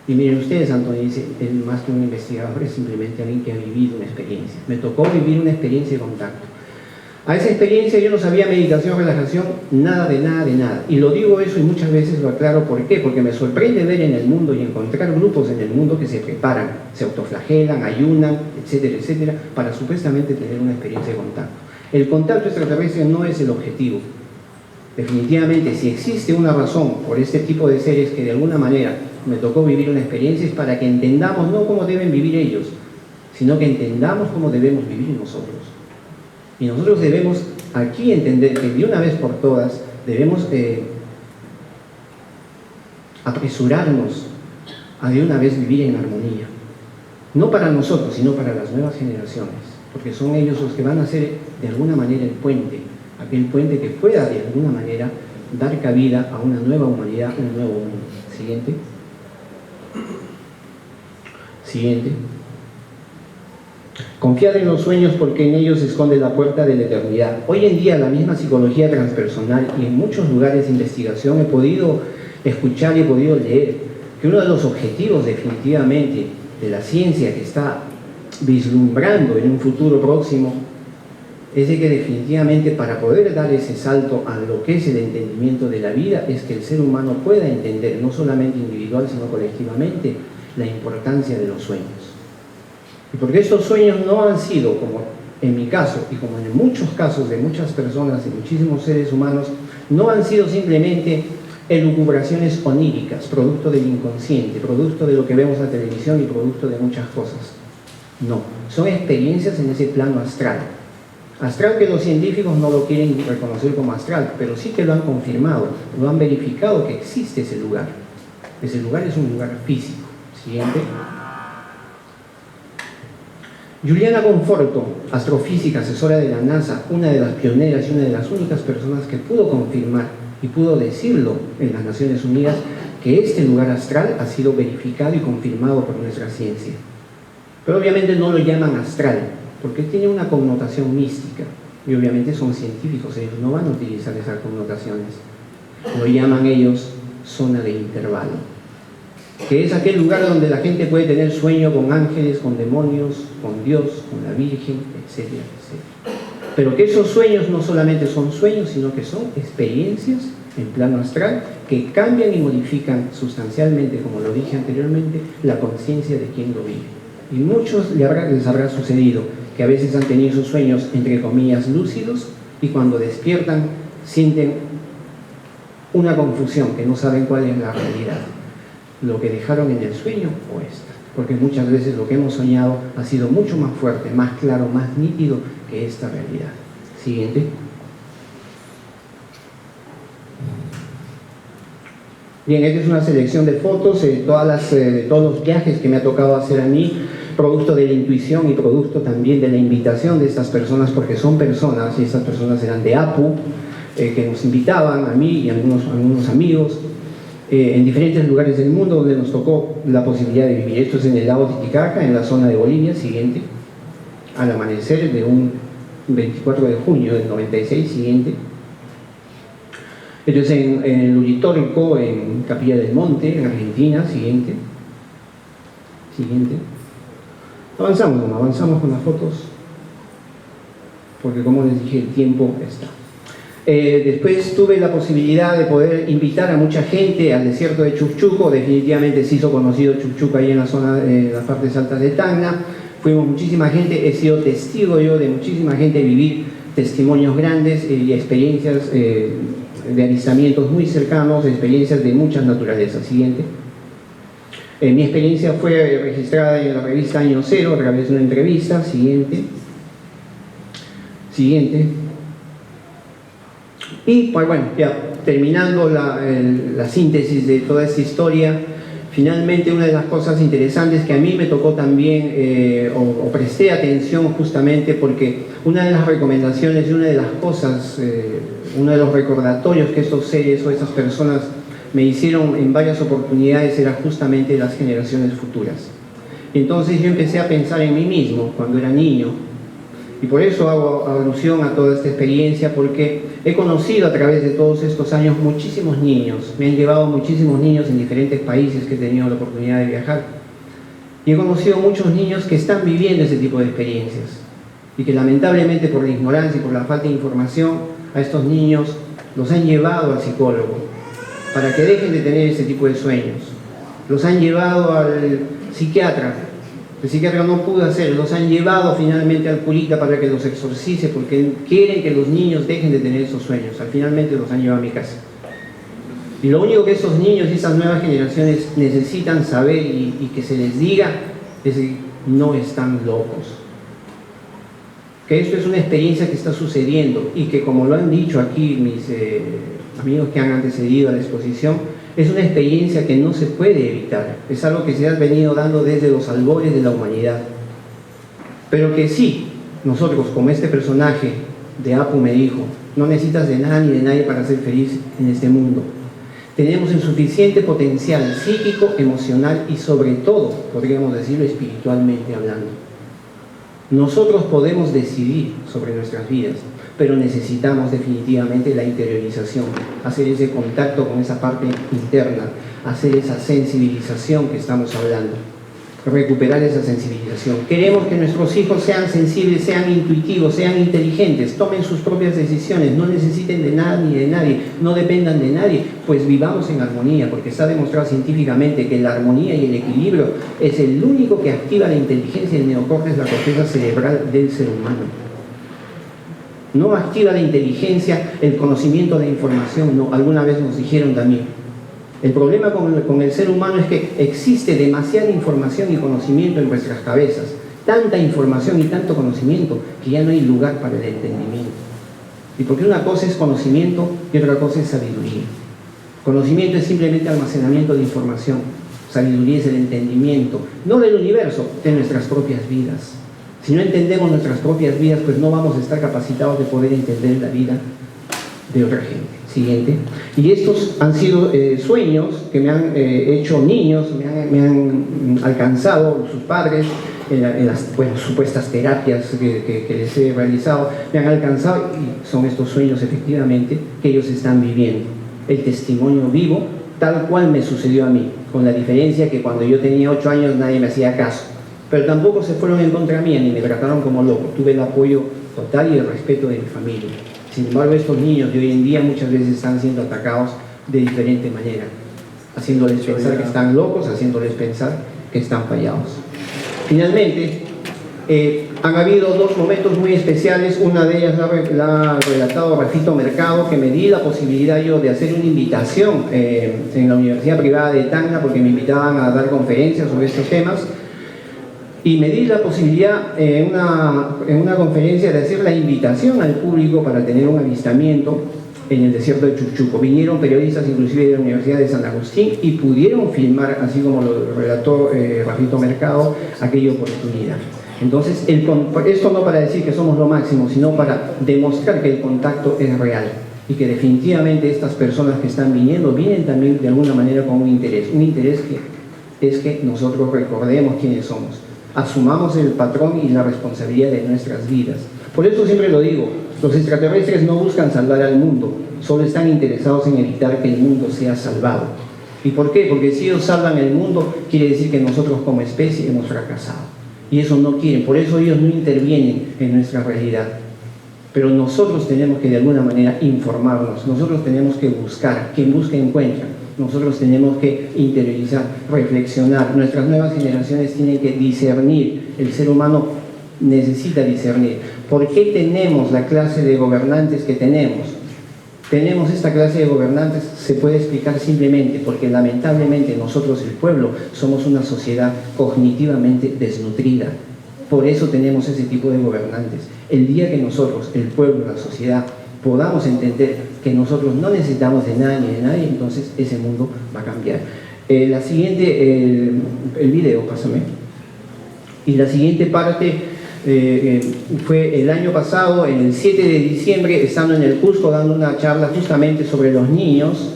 Speaker 10: Y miren ustedes, Anthony dice, él más que un investigador es simplemente alguien que ha vivido una experiencia. Me tocó vivir una experiencia de contacto. A esa experiencia yo no sabía meditación, relajación, nada de nada de nada. Y lo digo eso y muchas veces lo aclaro. ¿Por qué? Porque me sorprende ver en el mundo y encontrar grupos en el mundo que se preparan, se autoflagelan, ayunan, etcétera, etcétera, para supuestamente tener una experiencia de contacto. El contacto extraterrestre no es el objetivo. Definitivamente, si existe una razón por este tipo de seres que de alguna manera me tocó vivir una experiencia, es para que entendamos no cómo deben vivir ellos, sino que entendamos cómo debemos vivir nosotros. Y nosotros debemos aquí entender que de una vez por todas debemos apresurarnos a de una vez vivir en armonía. No para nosotros, sino para las nuevas generaciones, porque son ellos los que van a ser de alguna manera el puente, aquel puente que pueda de alguna manera dar cabida a una nueva humanidad, un nuevo mundo. Siguiente. Siguiente. Confiar en los sueños porque en ellos se esconde la puerta de la eternidad. Hoy en día la misma psicología transpersonal y en muchos lugares de investigación he podido escuchar y he podido leer que uno de los objetivos definitivamente de la ciencia que está vislumbrando en un futuro próximo es de que definitivamente para poder dar ese salto a lo que es el entendimiento de la vida es que el ser humano pueda entender, no solamente individual sino colectivamente, la importancia de los sueños. Y porque estos sueños no han sido, como en mi caso y como en muchos casos de muchas personas y muchísimos seres humanos, no han sido simplemente elucubraciones oníricas, producto del inconsciente, producto de lo que vemos en la televisión y producto de muchas cosas. No, son experiencias en ese plano astral. Astral que los científicos no lo quieren reconocer como astral, pero sí que lo han confirmado, lo han verificado que existe ese lugar. Ese lugar es un lugar físico. Siguiente. Juliana Conforto, astrofísica, asesora de la NASA, una de las pioneras y una de las únicas personas que pudo confirmar y pudo decirlo en las Naciones Unidas, que este lugar astral ha sido verificado y confirmado por nuestra ciencia. Pero obviamente no lo llaman astral, porque tiene una connotación mística, y obviamente son científicos, ellos no van a utilizar esas connotaciones. Lo llaman ellos zona de intervalo, que es aquel lugar donde la gente puede tener sueño con ángeles, con demonios, con Dios, con la Virgen, etcétera, etcétera. Pero que esos sueños no solamente son sueños, sino que son experiencias en plano astral que cambian y modifican sustancialmente, como lo dije anteriormente, la conciencia de quien lo vive. Y muchos les habrá sucedido que a veces han tenido sus sueños, entre comillas, lúcidos, y cuando despiertan sienten una confusión, que no saben cuál es la realidad, lo que dejaron en el sueño o esta. Porque muchas veces lo que hemos soñado ha sido mucho más fuerte, más claro, más nítido que esta realidad. Siguiente. Bien, esta es una selección de fotos de todos los viajes que me ha tocado hacer a mí, producto de la intuición y producto también de la invitación de estas personas, porque son personas, y estas personas eran de APU, que nos invitaban a mí y a algunos amigos, en diferentes lugares del mundo donde nos tocó la posibilidad de vivir. Esto es en el lago Titicaca, en la zona de Bolivia. Siguiente. Al amanecer de un 24 de junio del 96. Siguiente. Esto es en Uritorco, en Capilla del Monte, en Argentina. Siguiente. Siguiente. Avanzamos con las fotos, porque como les dije, el tiempo está. Después tuve la posibilidad de poder invitar a mucha gente al desierto de Chukchuco. Definitivamente se hizo conocido Chukchuco ahí en la zona de las partes altas de Tacna. Fuimos muchísima gente, he sido testigo yo de muchísima gente vivir testimonios grandes y experiencias de avistamientos muy cercanos, experiencias de muchas naturalezas. Siguiente. Mi experiencia fue registrada en la revista Año Cero a través de una entrevista. Siguiente. Siguiente. Y pues bueno, ya terminando la síntesis de toda esta historia, finalmente una de las cosas interesantes que a mí me tocó también, o presté atención justamente porque una de las recomendaciones y una de las cosas, uno de los recordatorios que estos seres o estas personas me hicieron en varias oportunidades era justamente las generaciones futuras. Entonces yo empecé a pensar en mí mismo cuando era niño, y por eso hago alusión a toda esta experiencia, porque he conocido a través de todos estos años muchísimos niños, me han llevado muchísimos niños en diferentes países que he tenido la oportunidad de viajar, y he conocido muchos niños que están viviendo ese tipo de experiencias, y que lamentablemente por la ignorancia y por la falta de información, a estos niños los han llevado al psicólogo, para que dejen de tener ese tipo de sueños, los han llevado al psiquiatra. El psiquiatra no pudo hacerlo, los han llevado finalmente al curita para que los exorcice, porque quieren que los niños dejen de tener esos sueños. Finalmente los han llevado a mi casa. Y lo único que esos niños y esas nuevas generaciones necesitan saber y que se les diga es que no están locos. Que esto es una experiencia que está sucediendo y que, como lo han dicho aquí mis amigos que han antecedido a la exposición, es una experiencia que no se puede evitar. Es algo que se ha venido dando desde los albores de la humanidad. Pero que sí, nosotros, como este personaje de Apu me dijo, no necesitas de nada ni de nadie para ser feliz en este mundo. Tenemos el suficiente potencial psíquico, emocional y sobre todo, podríamos decirlo, espiritualmente hablando. Nosotros podemos decidir sobre nuestras vidas, pero necesitamos definitivamente la interiorización, hacer ese contacto con esa parte interna, hacer esa sensibilización que estamos hablando, recuperar esa sensibilización. Queremos que nuestros hijos sean sensibles, sean intuitivos, sean inteligentes, tomen sus propias decisiones, no necesiten de nada ni de nadie, no dependan de nadie, pues vivamos en armonía, porque está demostrado científicamente que la armonía y el equilibrio es el único que activa la inteligencia del neocórtex, la corteza cerebral del ser humano. No activa la inteligencia, el conocimiento de información, no, alguna vez nos dijeron también. El problema con el ser humano es que existe demasiada información y conocimiento en nuestras cabezas, tanta información y tanto conocimiento que ya no hay lugar para el entendimiento. Y porque una cosa es conocimiento y otra cosa es sabiduría. Conocimiento es simplemente almacenamiento de información, sabiduría es el entendimiento, no del universo, de nuestras propias vidas. Si no entendemos nuestras propias vidas, pues no vamos a estar capacitados de poder entender la vida de otra gente. Siguiente. Y estos han sido sueños que me han hecho niños, me han alcanzado sus padres en las supuestas terapias que les he realizado, me han alcanzado y son estos sueños efectivamente que ellos están viviendo. El testimonio vivo, tal cual me sucedió a mí, con la diferencia que cuando yo tenía 8 años nadie me hacía caso, pero tampoco se fueron en contra mía ni me trataron como loco, tuve el apoyo total y el respeto de mi familia. Sin embargo, estos niños de hoy en día muchas veces están siendo atacados de diferente manera, haciéndoles pensar que están locos, haciéndoles pensar que están fallados. Finalmente, han habido 2 momentos muy especiales. Una de ellas la ha relatado Rafito Mercado, que me di la posibilidad yo de hacer una invitación en la Universidad Privada de Tacna, porque me invitaban a dar conferencias sobre estos temas. Y me di la posibilidad en una conferencia de hacer la invitación al público para tener un avistamiento en el desierto de Chuchuco. Vinieron periodistas inclusive de la Universidad de San Agustín y pudieron filmar, así como lo relató Rafito Mercado, aquella oportunidad. Entonces, esto no para decir que somos lo máximo, sino para demostrar que el contacto es real y que definitivamente estas personas que están viniendo, vienen también de alguna manera con un interés que es que nosotros recordemos quiénes somos. Asumamos el patrón y la responsabilidad de nuestras vidas. Por eso siempre lo digo, los extraterrestres no buscan salvar al mundo, solo están interesados en evitar que el mundo sea salvado. ¿Y por qué? Porque si ellos salvan el mundo, quiere decir que nosotros como especie hemos fracasado. Y eso no quieren, por eso ellos no intervienen en nuestra realidad. Pero nosotros tenemos que de alguna manera informarnos, nosotros tenemos que buscar, quien busca encuentra. Nosotros tenemos que interiorizar, reflexionar. Nuestras nuevas generaciones tienen que discernir. El ser humano necesita discernir. ¿Por qué tenemos la clase de gobernantes que tenemos? Tenemos esta clase de gobernantes, se puede explicar simplemente porque lamentablemente nosotros, el pueblo, somos una sociedad cognitivamente desnutrida. Por eso tenemos ese tipo de gobernantes. El día que nosotros, el pueblo, la sociedad, podamos entender que nosotros no necesitamos de nada ni de nadie, entonces ese mundo va a cambiar. La siguiente, el video, pásame. Y la siguiente parte fue el año pasado, en el 7 de diciembre, estando en el Cusco dando una charla justamente sobre los niños,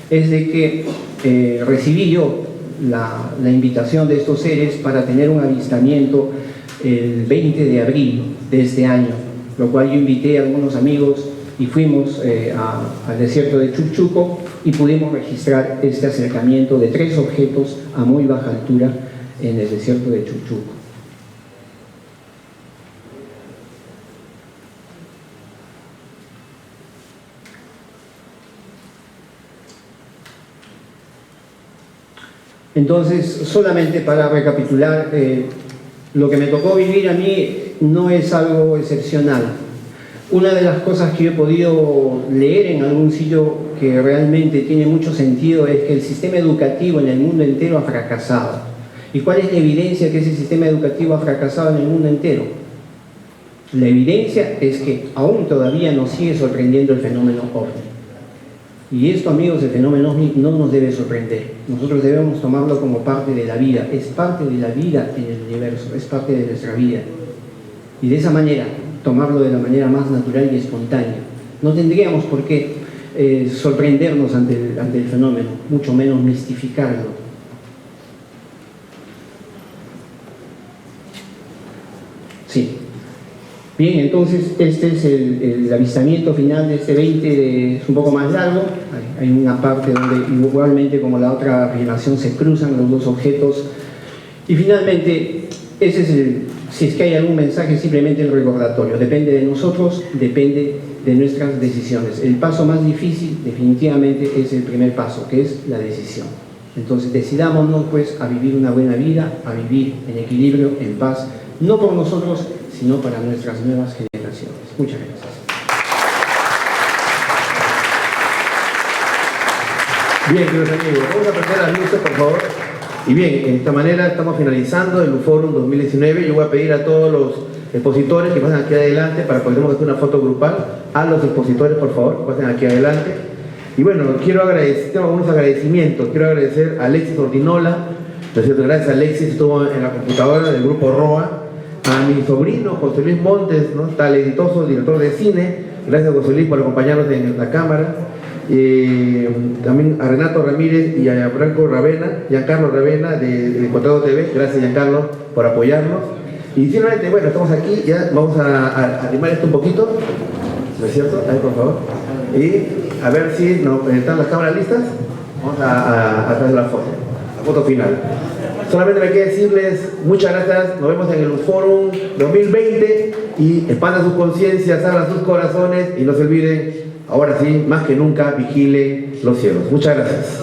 Speaker 10: es de que recibí yo la invitación de estos seres para tener un avistamiento el 20 de abril de este año, lo cual yo invité a algunos amigos y fuimos al desierto de Chuchuco y pudimos registrar este acercamiento de 3 objetos a muy baja altura en el desierto de Chuchuco. Entonces, solamente para recapitular, lo que me tocó vivir a mí no es algo excepcional. Una de las cosas que yo he podido leer en algún sitio que realmente tiene mucho sentido es que el sistema educativo en el mundo entero ha fracasado. ¿Y cuál es la evidencia que ese sistema educativo ha fracasado en el mundo entero? La evidencia es que aún todavía nos sigue sorprendiendo el fenómeno OVNI. Y esto, amigos, el fenómeno OVNI no nos debe sorprender. Nosotros debemos tomarlo como parte de la vida. Es parte de la vida en el universo, es parte de nuestra vida. Y de esa manera, tomarlo de la manera más natural y espontánea. No tendríamos por qué sorprendernos ante el fenómeno, mucho menos mistificarlo. Sí. Bien, entonces este es el avistamiento final de este 20, es un poco más largo. Hay una parte donde igualmente como la otra afirmación se cruzan los dos objetos. Y finalmente, ese es si es que hay algún mensaje, simplemente el recordatorio. Depende de nosotros, depende de nuestras decisiones. El paso más difícil definitivamente es el primer paso, que es la decisión. Entonces decidámonos pues a vivir una buena vida, a vivir en equilibrio, en paz, no por nosotros, sino para nuestras nuevas generaciones. Muchas gracias.
Speaker 2: Bien, queridos amigos, vamos a prender las luces, por favor. Y bien, de esta manera estamos finalizando el UFOrum 2019. Yo voy a pedir a todos los expositores que pasen aquí adelante para poder hacer una foto grupal. A los expositores, por favor, que pasen aquí adelante. Y bueno, quiero agradecer, tengo algunos agradecimientos. Quiero agradecer a Alexis Ortinola, ¿no es cierto? Gracias a Alexis, estuvo en la computadora del grupo ROA. A mi sobrino José Luis Montes, ¿no? Talentoso director de cine. Gracias, José Luis, por acompañarnos en la cámara. También a Renato Ramírez y a Giancarlo Ravena de Contrato TV. Gracias, Giancarlo, por apoyarnos. Y finalmente, bueno, estamos aquí, ya vamos a animar esto un poquito, ¿no es cierto? Ahí, por favor. Y a ver si están las cámaras listas. Vamos a hacer la foto final. Solamente me queda decirles muchas gracias, nos vemos en el UFOrum 2020 y expandan sus conciencias, abran sus corazones y no se olviden, ahora sí, más que nunca, vigilen los cielos. Muchas gracias.